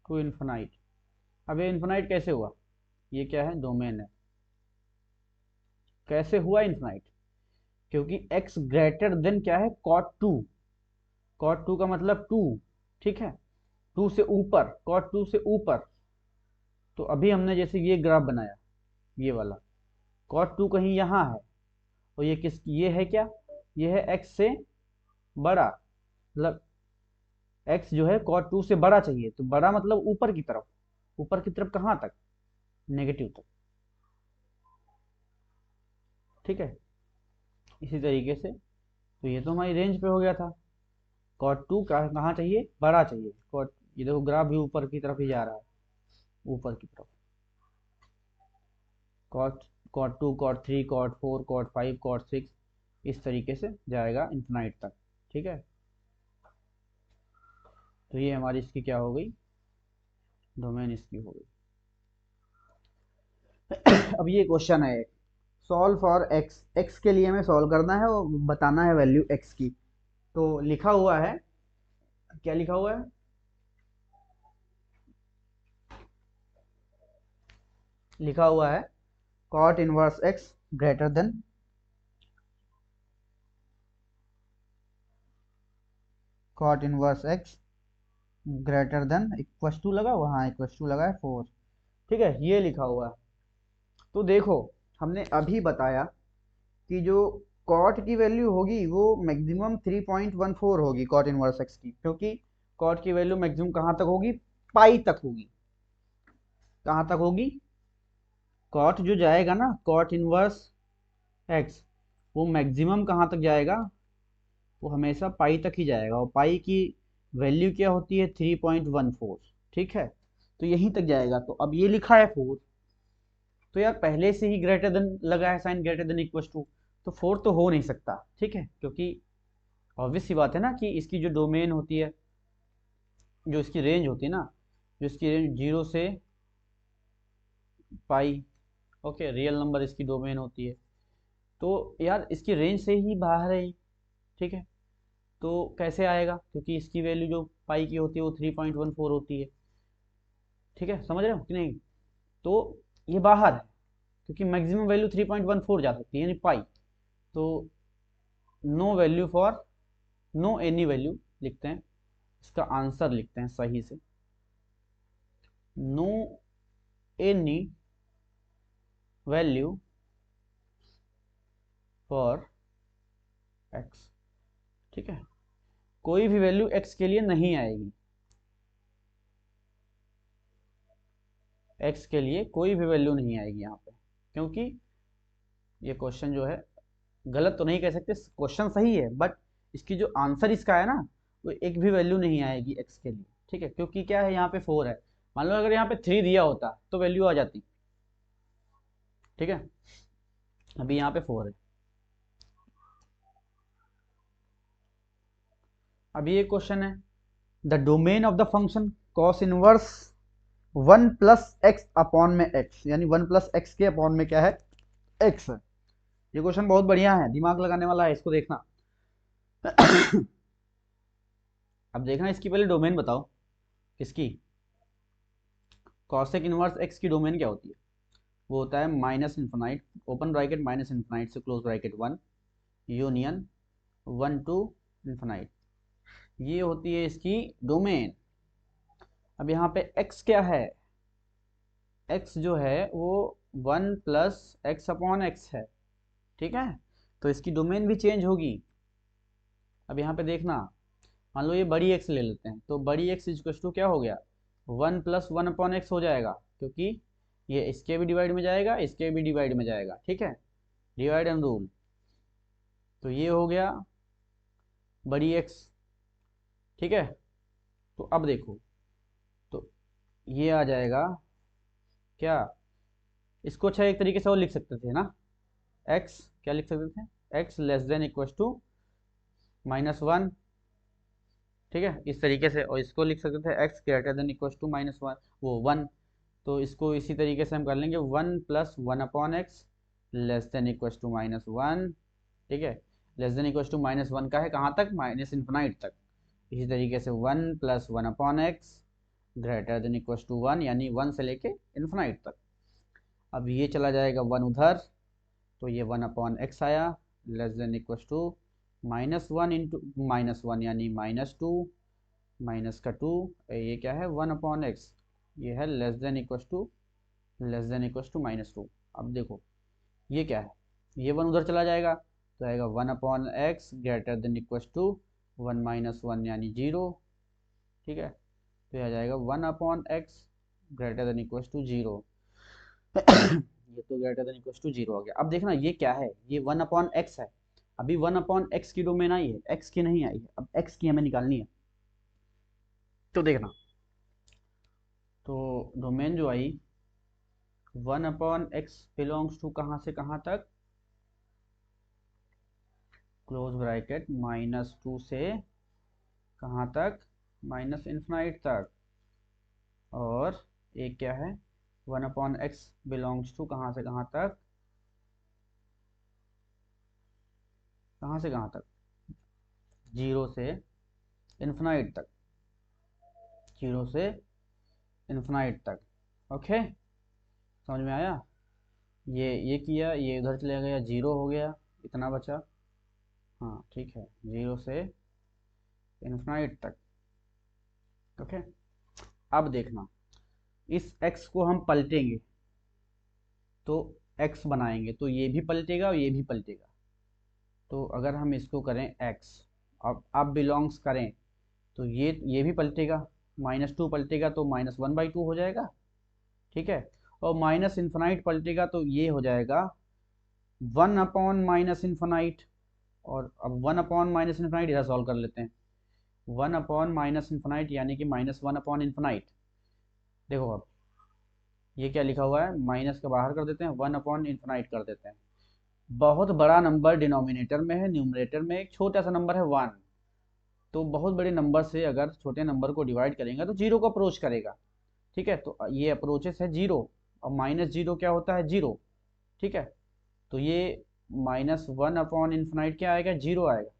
to infinite. अब ये इन्फिनाइट कैसे हुआ, ये क्या है, डोमेन है, कैसे हुआ इन्फिनाइट, क्योंकि x ग्रेटर देन क्या है, कॉट 2, कॉट 2 का मतलब 2, ठीक है, 2 से ऊपर, कॉट 2 से ऊपर। तो अभी हमने जैसे ये ग्राफ बनाया, ये वाला कॉट 2 कहीं यहाँ है, और ये किस, ये है क्या, ये है x से बड़ा, मतलब x जो है कॉट 2 से बड़ा चाहिए, तो बड़ा मतलब ऊपर की तरफ, ऊपर की तरफ कहाँ तक, नेगेटिव तक। ठीक है, इसी तरीके से, तो ये तो हमारी रेंज पे हो गया था, कॉट 2 कहाँ चाहिए, बड़ा चाहिए, कॉट, ये देखो ग्राफ भी ऊपर की तरफ ही जा रहा है, ऊपर की तरफ, cot, cot 2, cot 3, cot 4, cot 5, cot 6, इस तरीके से जाएगा इन्फिनाइट तक। ठीक है, तो ये हमारी इसकी क्या हो गई, डोमेन इसकी हो गई। अब ये क्वेश्चन है, सॉल्व फॉर एक्स, एक्स के लिए हमें सॉल्व करना है और बताना है वैल्यू एक्स की। तो लिखा हुआ है, क्या लिखा हुआ है, लिखा हुआ है cot inverse x greater than, cot inverse x greater than equals to लगा हुआ, हाँ इक्वस टू लगा है 4। ठीक है, ये लिखा हुआ है। तो देखो, हमने अभी बताया कि जो कॉट की वैल्यू होगी वो मैक्सिमम 3.14 होगी कॉट इनवर्स एक्स की, क्योंकि कॉट की वैल्यू मैक्सिमम कहाँ तक होगी, पाई तक होगी। कहाँ तक होगी, कॉट जो जाएगा ना, कॉट इनवर्स एक्स, वो मैक्सिमम कहाँ तक जाएगा, वो हमेशा पाई तक ही जाएगा, और पाई की वैल्यू क्या होती है, 3.14। ठीक है, तो यहीं तक जाएगा। तो अब ये लिखा है 4, तो यार पहले से ही ग्रेटर देन लगा है sign, greater than equal to, तो 4 तो हो नहीं सकता। ठीक है, क्योंकि ऑब्वियस सी बात है ना कि इसकी जो डोमेन होती है, जो इसकी रेंज होती है ना, जो इसकी रेंज 0 से पाई, ओके, रियल नंबर इसकी डोमेन होती है, तो यार इसकी रेंज से ही बाहर है ये। ठीक है, तो कैसे आएगा, क्योंकि इसकी वैल्यू जो पाई की होती है वो 3.14 होती है। ठीक है, समझ रहे हो कि नहीं, तो ये बाहर है, क्योंकि मैक्सिमम वैल्यू 3.14 जा सकती है, यानी पाई। तो no value for, no any value लिखते हैं, इसका आंसर लिखते हैं सही से, no any value for x. ठीक है, कोई भी वैल्यू एक्स के लिए नहीं आएगी, एक्स के लिए कोई भी वैल्यू नहीं आएगी यहाँ पे, क्योंकि ये क्वेश्चन जो है, गलत तो नहीं कह सकते, क्वेश्चन सही है, बट इसकी जो आंसर इसका है ना, वो एक भी वैल्यू नहीं आएगी एक्स के लिए। ठीक है, क्योंकि क्या है, यहाँ पे 4 है, मान लो अगर यहाँ पे 3 दिया होता तो वैल्यू आ जाती। ठीक है, अभी यहाँ पे 4 है। अभी ये क्वेश्चन है, the domain of the function cos inverse 1 + x upon में x, यानी 1 + x के अपॉन में क्या है, x है। ये क्वेश्चन बहुत बढ़िया है, दिमाग लगाने वाला है, इसको देखना। अब देखना, इसकी पहले डोमेन बताओ, किसकी, कॉसेक इनवर्स एक्स की डोमेन क्या होती है, वो होता है minus infinite, open bracket minus infinite से close bracket 1, union 1 to infinite, ये होती है इसकी डोमेन। अब यहाँ पे x क्या है, x जो है वो 1 + x/x है। ठीक है, तो इसकी डोमेन भी चेंज होगी। अब यहाँ पे देखना, मान लो ये बड़ी x ले लेते हैं, तो बड़ी x इक्वल टू क्या हो गया, 1 + 1/x हो जाएगा, क्योंकि ये इसके भी डिवाइड में जाएगा, इसके भी डिवाइड में जाएगा। ठीक है, डिवाइड एंड रूल, तो ये हो गया बड़ी x। ठीक है, तो अब देखो, तो ये आ जाएगा क्या, इसको अच्छा एक तरीके से और लिख सकते थे ना, x क्या लिख सकते थे, x less than equal to -1। ठीक है, इस तरीके से, और इसको लिख सकते थे x greater than equal to -1, वो 1। तो इसको इसी तरीके से हम कर लेंगे 1 + 1/x less than equal to -1। ठीक है, लेस देन इक्वल टू -1 का है कहाँ तक, माइनस इन्फिनाइट तक। इसी तरीके से 1 + 1/x greater than equal to 1, यानी 1 से लेके इन्फिनाइट तक। अब ये चला जाएगा 1 उधर, तो ये 1/x आया, less than equal to -1 into -1 यानी -2, माइनस का 2, ये क्या है 1/x, ये है लेस देन इक्वल टू -2। अब देखो ये क्या है, ये 1 उधर चला जाएगा, तो आएगा 1/x greater than equal to 1 - 1 यानी 0। ठीक है, तो आ जाएगा 1/x greater than equal to 0। ये तो ग्रेटर देन इक्वल टू 0 हो गया। अब देखना ये क्या है, ये 1/x है, अभी 1/x की डोमेन आई है, x की नहीं आई है, अब x की हमें निकालनी है। तो देखना, तो डोमेन जो आई 1/x बिलोंग्स टू कहाँ से कहाँ तक, क्लोज ब्रैकेट -2 से कहाँ तक, माइनस इन्फिनाइट तक, और एक क्या है 1/x बिलोंग्स टू कहाँ से कहाँ तक, कहाँ से कहाँ तक, 0 से इन्फिनाइट तक, 0 से इन्फिनाइट तक। ओके, समझ में आया? ये किया, ये उधर चले गया, 0 हो गया, इतना बचा। हाँ ठीक है, 0 से इन्फिनाइट तक। ओके, अब देखना, इस x को हम पलटेंगे तो x बनाएंगे तो ये भी पलटेगा और ये भी पलटेगा। तो अगर हम इसको करें x, अब बिलोंग्स करें तो ये भी पलटेगा, -2 पलटेगा तो -1/2 हो जाएगा। ठीक है, और माइनस इन्फिनाइट पलटेगा तो ये हो जाएगा 1/-, और अब 1/-, इधर सॉल्व कर लेते हैं। 1/-, यानी कि -1/। देखो अब ये क्या लिखा हुआ है, माइनस के बाहर कर देते हैं, 1/∞ कर देते हैं। बहुत बड़ा नंबर डिनोमिनेटर में है, न्यूमरेटर में एक छोटा सा नंबर है 1। तो बहुत बड़े नंबर से अगर छोटे नंबर को डिवाइड करेंगे तो 0 को अप्रोच करेगा। ठीक है, तो ये अप्रोचेस है 0, और -0 क्या होता है, 0। ठीक है, तो ये -1/∞ क्या आएगा, 0 आएगा।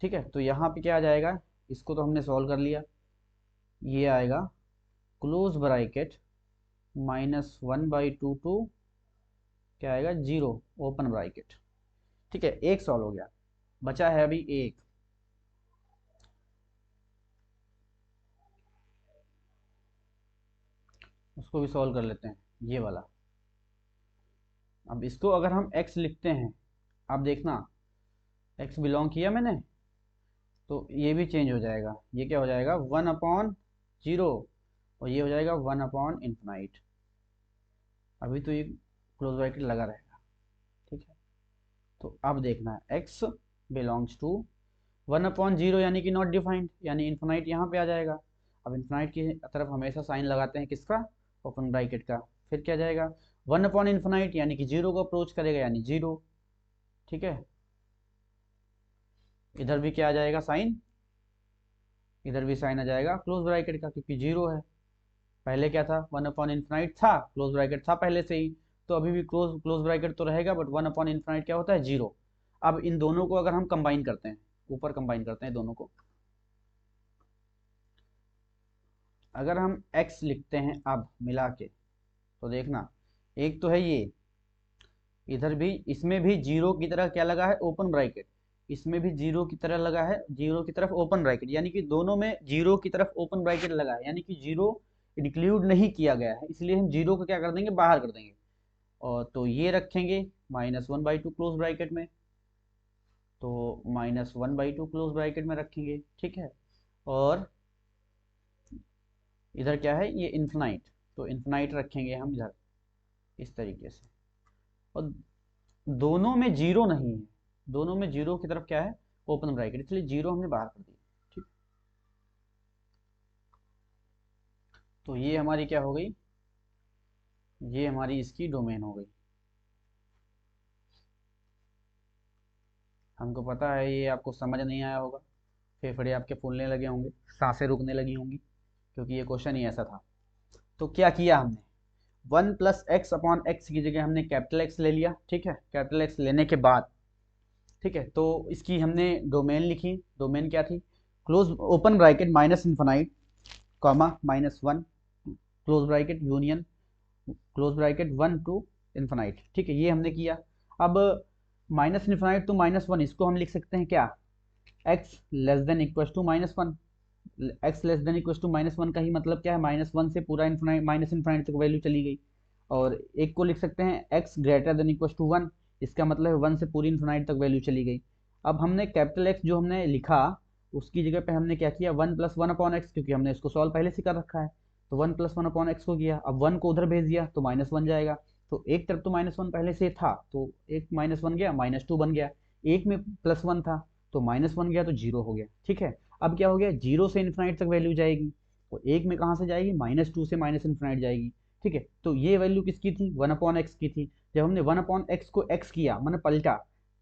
ठीक है, तो यहाँ पे क्या आ जाएगा, इसको तो हमने सॉल्व कर लिया, ये आएगा क्लोज ब्रैकेट -1/2 टू क्या आएगा, 0 ओपन ब्रैकेट। ठीक है, एक सॉल्व हो गया, बचा है अभी एक। उसको भी सॉल्व कर लेते हैं, ये वाला। अब इसको अगर हम x लिखते हैं, अब देखना x बिलोंग किया मैंने, तो ये भी चेंज हो जाएगा, ये क्या हो जाएगा 1/0, और ये हो जाएगा 1/∞। अभी तो ये क्लोज ब्रैकेट लगा रहेगा। ठीक है, तो अब देखना है x बिलोंग्स टू 1/0 यानी कि नॉट डिफाइंड, यानी इन्फिनाइट यहाँ पे आ जाएगा। अब इन्फिनाइट की तरफ हमेशा साइन लगाते हैं, किसका, ओपन ब्रैकेट का। फिर क्या जाएगा 1/∞, यानी कि 0 को अप्रोच करेगा, यानी 0। ठीक है, इधर भी क्या आ जाएगा साइन, इधर भी साइन आ जाएगा क्लोज ब्रैकेट का, क्योंकि 0 है। पहले क्या था 1/∞ था, क्लोज ब्रैकेट था पहले से ही, तो अभी भी क्लोज क्लोज ब्रैकेट तो रहेगा, बट 1/∞ क्या होता है, 0। अब इन दोनों को अगर हम कंबाइन करते हैं, ऊपर कंबाइन करते हैं दोनों को, अगर हम x लिखते हैं अब मिला के, तो देखना एक तो है ये, इधर भी इसमें भी 0 की तरह क्या लगा है, ओपन ब्रैकेट। इसमें भी 0 की तरह लगा है, 0 की तरफ ओपन ब्रैकेट, यानी कि दोनों में 0 की तरफ ओपन ब्रैकेट लगा है, यानी कि 0 इंक्लूड नहीं किया गया है, इसलिए हम 0 को क्या कर देंगे, बाहर कर देंगे। और तो ये रखेंगे -1/2 क्लोज ब्रैकेट में, तो -1/2 क्लोज ब्रैकेट में रखेंगे। ठीक है, और इधर क्या है, ये इन्फिनाइट, तो इन्फिनाइट रखेंगे हम इधर इस तरीके से। और दोनों में 0 नहीं है, दोनों में 0 की तरफ क्या है, ओपन ब्रैकेट, इसलिए 0 हमने बाहर कर दिया। ठीक, तो ये हमारी क्या हो गई, ये हमारी इसकी डोमेन हो गई। हमको पता है ये आपको समझ नहीं आया होगा, फेफड़े आपके फूलने लगे होंगे, सांसें रुकने लगी होंगी, क्योंकि ये क्वेश्चन ही ऐसा था। तो क्या किया हमने, 1+x/x की जगह हमने कैपिटल X ले लिया। ठीक है, कैपिटल X लेने के बाद, ठीक है, तो इसकी हमने डोमेन लिखी, डोमेन क्या थी, close open bracket -∞, comma -1 close bracket union close bracket 1 to infinite. ठीक है, ये हमने किया। अब -∞ टू -1, इसको हम लिख सकते हैं क्या, x less than equal to -1। x less than equal to -1 का ही मतलब क्या है, -1 से पूरा इन्फिनाइट -∞ तक वैल्यू चली गई। और एक को लिख सकते हैं x greater than equal to 1, इसका मतलब है 1 से पूरी इन्फिनाइट तक वैल्यू चली गई। अब हमने कैपिटल X जो हमने लिखा, उसकी जगह पे हमने क्या किया, 1+1/x, क्योंकि हमने इसको सॉल्व पहले से कर रखा है, तो 1+1/x को किया। अब 1 को उधर भेज दिया तो -1 जाएगा, तो एक तरफ तो -1 पहले से था, तो एक -1 गया, -2 बन गया, एक में +1 था तो -1 गया तो 0 हो गया। ठीक है, अब क्या हो गया, 0 से इन्फिनाइट तक वैल्यू जाएगी, तो एक में कहाँ से जाएगी, -2 से -∞ जाएगी। ठीक है, तो ये वैल्यू किसकी थी, 1/x की थी। जब हमने 1/x को x किया, मैंने पलटा,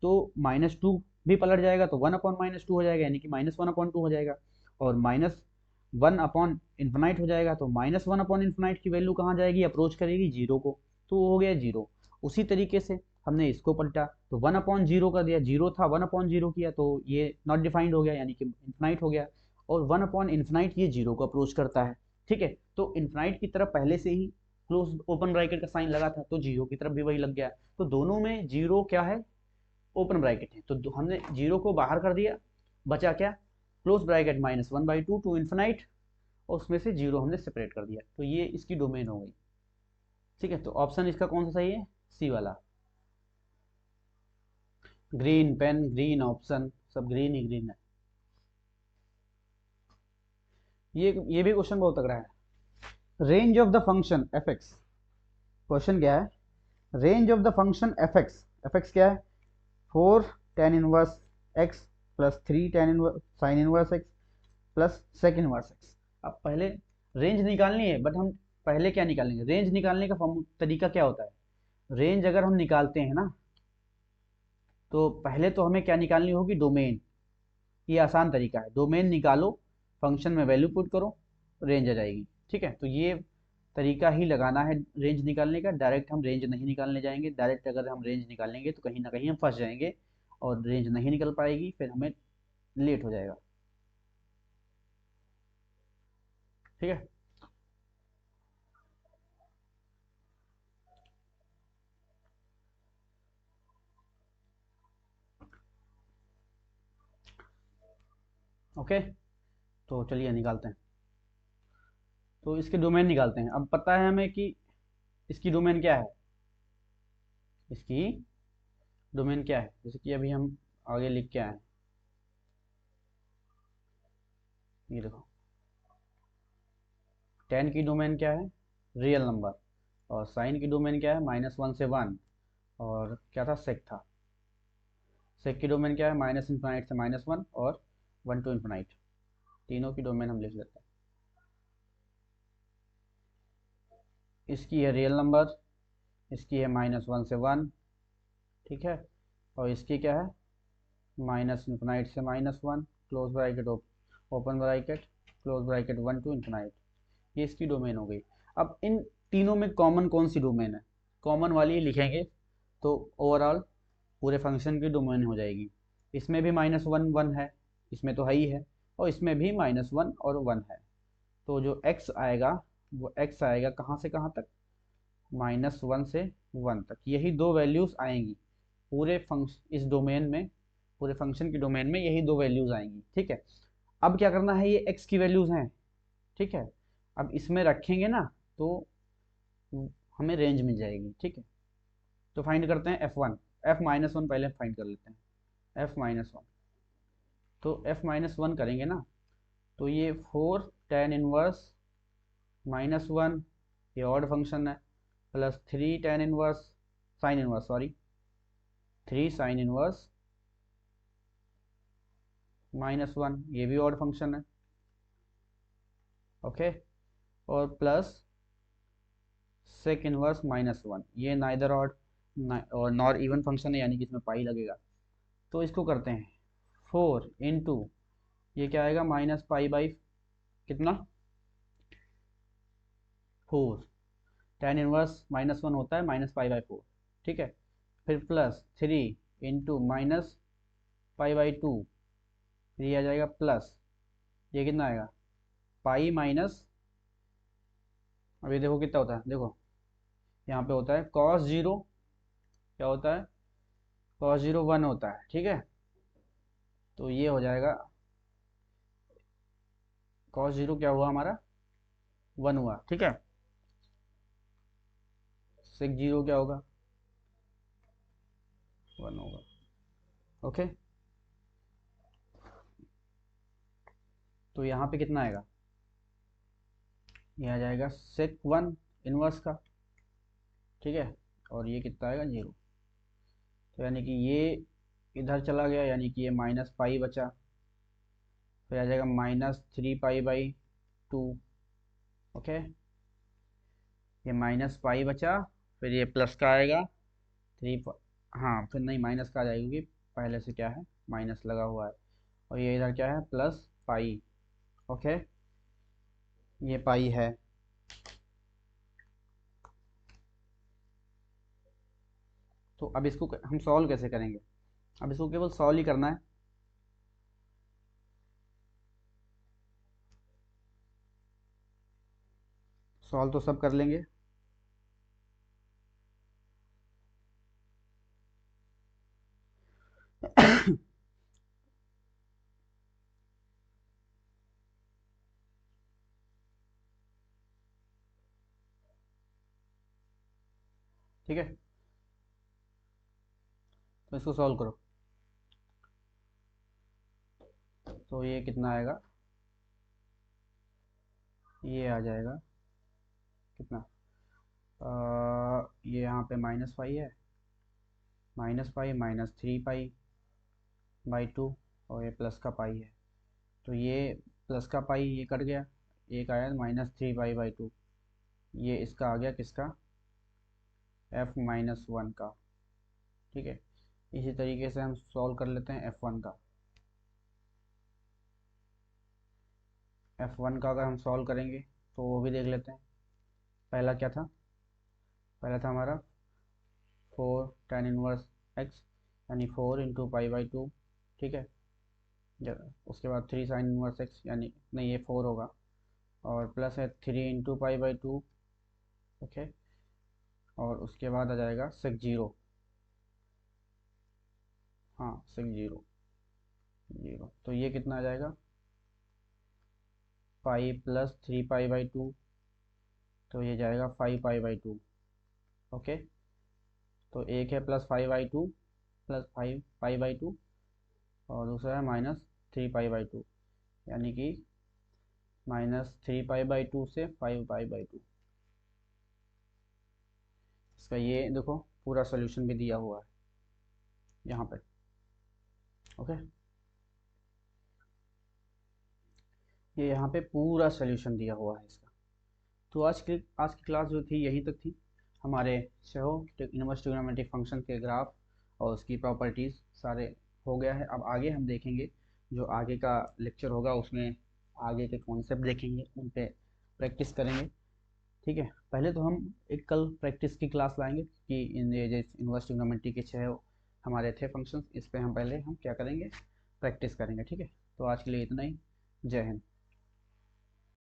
तो -2 भी पलट जाएगा, तो 1/-2 हो जाएगा, यानी कि -1/2 हो जाएगा। और माइनस वन अपॉन इन्फिनाइट हो जाएगा, तो माइनस वन अपॉन इन्फिनाइट की वैल्यू कहाँ जाएगी, अप्रोच करेगी जीरो को, तो वो हो गया जीरो। उसी तरीके से हमने इसको पलटा, तो वन अपॉन जीरो कर दिया, जीरो था वन अपॉन जीरो किया तो ये नॉट डिफाइंड हो गया, यानी कि इन्फिनाइट हो गया। और वन अपॉन इन्फिनाइट ये जीरो को अप्रोच करता है, ठीक है। तो इन्फिनाइट की तरफ पहले से ही क्लोज ओपन ब्रैकेट का साइन लगा था, तो जीरो की तरफ भी वही लग गया। तो दोनों में जीरो क्या है, ओपन ब्रैकेट है, तो हमने जीरो को बाहर कर दिया, बचा क्या, close bracket minus one by two to infinite, और उसमें से जीरो हमने सेपरेट कर दिया, तो ये इसकी डोमेन हो गई, ठीक है। तो ऑप्शन इसका कौन सा सही है, सी वाला। ग्रीन पेन, ग्रीन ऑप्शन, सब ग्रीन ही ग्रीन है। ये भी क्वेश्चन बहुत तगड़ा है। Range of the function f x, question क्या है, range of the function f x, f x क्या है, four tan inverse x plus three tan inverse sine inverse x plus sec inverse x. अब पहले range निकालनी है, but हम पहले क्या निकालेंगे, रेंज निकालने का तरीका क्या होता है, रेंज अगर हम निकालते हैं ना, तो पहले तो हमें क्या निकालनी होगी, डोमेन। ये आसान तरीका है, डोमेन निकालो, फंक्शन में वैल्यू पुट करो, रेंज आ जाएगी, ठीक है। तो ये तरीका ही लगाना है रेंज निकालने का, डायरेक्ट हम रेंज नहीं निकालने जाएंगे, डायरेक्ट अगर हम रेंज निकालेंगे तो कहीं ना कहीं हम फंस जाएंगे, और रेंज नहीं निकल पाएगी, फिर हमें लेट हो जाएगा, ठीक है। ओके, तो चलिए निकालते हैं। तो इसके डोमेन निकालते हैं। अब पता है हमें कि इसकी डोमेन क्या है, इसकी डोमेन क्या है, जैसे कि अभी हम आगे लिख के आए, ये देखो, टेन की डोमेन क्या है, रियल नंबर, और साइन की डोमेन क्या है, माइनस वन से वन, और क्या था, सेक था। सेक की डोमेन क्या है, माइनस इन्फिनाइट से माइनस वन, और वन टू इन्फिनाइट, तीनों की डोमेन हम लिख लेते हैं। इसकी है रियल नंबर, इसकी है माइनस वन से वन, ठीक है, और इसकी क्या है, माइनस इन्फिनाइट से minus one, close bracket open bracket close bracket one two infinite, ये इसकी डोमेन हो गई। अब इन तीनों में कॉमन कौन सी डोमेन है, कॉमन वाली लिखेंगे, तो ओवरऑल पूरे फंक्शन की डोमेन हो जाएगी। इसमें भी माइनस वन वन है, इसमें तो है ही है, और इसमें भी माइनस वन और वन है, तो जो x आएगा वो x आएगा कहाँ से कहाँ तक, माइनस वन से वन तक, यही दो वैल्यूज़ आएंगी पूरे फंक्शन इस डोमेन में, पूरे फंक्शन की डोमेन में यही दो वैल्यूज़ आएंगी, ठीक है। अब क्या करना है, ये x की वैल्यूज़ हैं, ठीक है, अब इसमें रखेंगे ना, तो हमें रेंज मिल जाएगी, ठीक है। तो फाइंड करते हैं f one, f minus one पहले फाइंड कर लेते हैं, एफ माइनस वन। तो एफ माइनस वन करेंगे ना, तो ये four tan inverse minus one, ये ऑड फंक्शन है, plus three tan inverse sine inverse, sorry, three sine inverse minus one, ये भी ऑड फंक्शन है, ओके, और plus sec inverse minus one, ये नाइदर ऑड और नॉर इवन फंक्शन है, यानी कि इसमें पाई लगेगा। तो इसको करते हैं फोर इंटू, ये क्या आएगा, माइनस पाई बाई कितना, four, tan inverse minus one होता है माइनस पाई बाई फोर, ठीक है। फिर plus three into minus pi by two, फिर ये आ जाएगा प्लस, ये कितना आएगा, पाई माइनस, अब ये देखो कितना होता है, देखो यहाँ पे होता है कॉस जीरो, क्या होता है, कॉस जीरो वन होता है, ठीक है। तो ये हो जाएगा, कॉस जीरो क्या हुआ हमारा, वन हुआ, ठीक है। सेक जीरो क्या होगा, वन होगा, ओके। तो यहाँ पे कितना आएगा, ये आ जाएगा सेक वन इनवर्स का, ठीक है, और ये कितना आएगा, जीरो। तो यानी कि ये इधर चला गया, यानी कि ये माइनस पाई बचा, फिर आ जाएगा minus three pi by two, okay, ये माइनस पाई बचा, फिर ये प्लस का आएगा थ्री, हाँ फिर नहीं माइनस का आ जाएगा, क्योंकि पहले से क्या है, माइनस लगा हुआ है, और ये इधर क्या है, प्लस पाई, ओके, ये पाई है। तो अब इसको हम सॉल्व कैसे करेंगे? अब इसको केवल सॉल्व ही करना है। सॉल्व तो सब कर लेंगे। ठीक है, तो इसको सॉल्व करो। तो ये कितना आएगा? ये आ जाएगा कितना? ये यहाँ पे -5 है, -5 -3 पाई बाई 2, और ये प्लस का पाई है। तो ये प्लस का पाई ये कट गया, एक आया -3 पाई बाई 2। ये इसका आ गया किसका? f-1 का। ठीक है, इसी तरीके से हम सॉल्व कर लेते हैं f1 का। f1 का अगर हम सॉल्व करेंगे तो वो भी देख लेते हैं। पहला क्या था? पहला था हमारा 4 tan−1 x, यानी 4 × पाई बाई 2। ठीक है, उसके बाद 3 sin−1 x, यानी नहीं ये 4 होगा, और प्लस है 3 × पाई बाई 2। ओके, और उसके बाद आ जाएगा sec 0। हाँ, sec 0 तो ये कितना आ जाएगा? पाई प्लस 3 पाई बाई 2, तो ये जाएगा 5 पाई बाई 2। ओके, तो एक है +5/2, +5 पाई बाई 2, और दूसरा है -3 पाई बाई 2, यानी कि -3 पाई बाई 2 से 5 पाई बाई 2। इसका ये देखो पूरा सोल्यूशन भी दिया हुआ है यहाँ पे। ओके, ये यहाँ पे पूरा सोल्यूशन दिया हुआ है इसका। तो आज की क्लास जो थी यहीं तक थी। हमारे सेहो इनवर्स ट्रिग्नोमेट्रिक फंक्शन के ग्राफ और उसकी प्रॉपर्टीज़ सारे हो गया है। अब आगे हम देखेंगे, जो आगे का लेक्चर होगा उसमें आगे के कॉन्सेप्ट देखेंगे, उन पे प्रैक्टिस करेंगे। ठीक है, पहले तो हम एक कल प्रैक्टिस की क्लास लाएंगे कि इन ये जो इनवर्स ट्रिग्नोमेट्री के 6 हमारे थे फंक्शंस, इस पे हम पहले क्या करेंगे? प्रैक्टिस करेंगे। ठीक है, तो आज के लिए इतना ही। जय हिंद।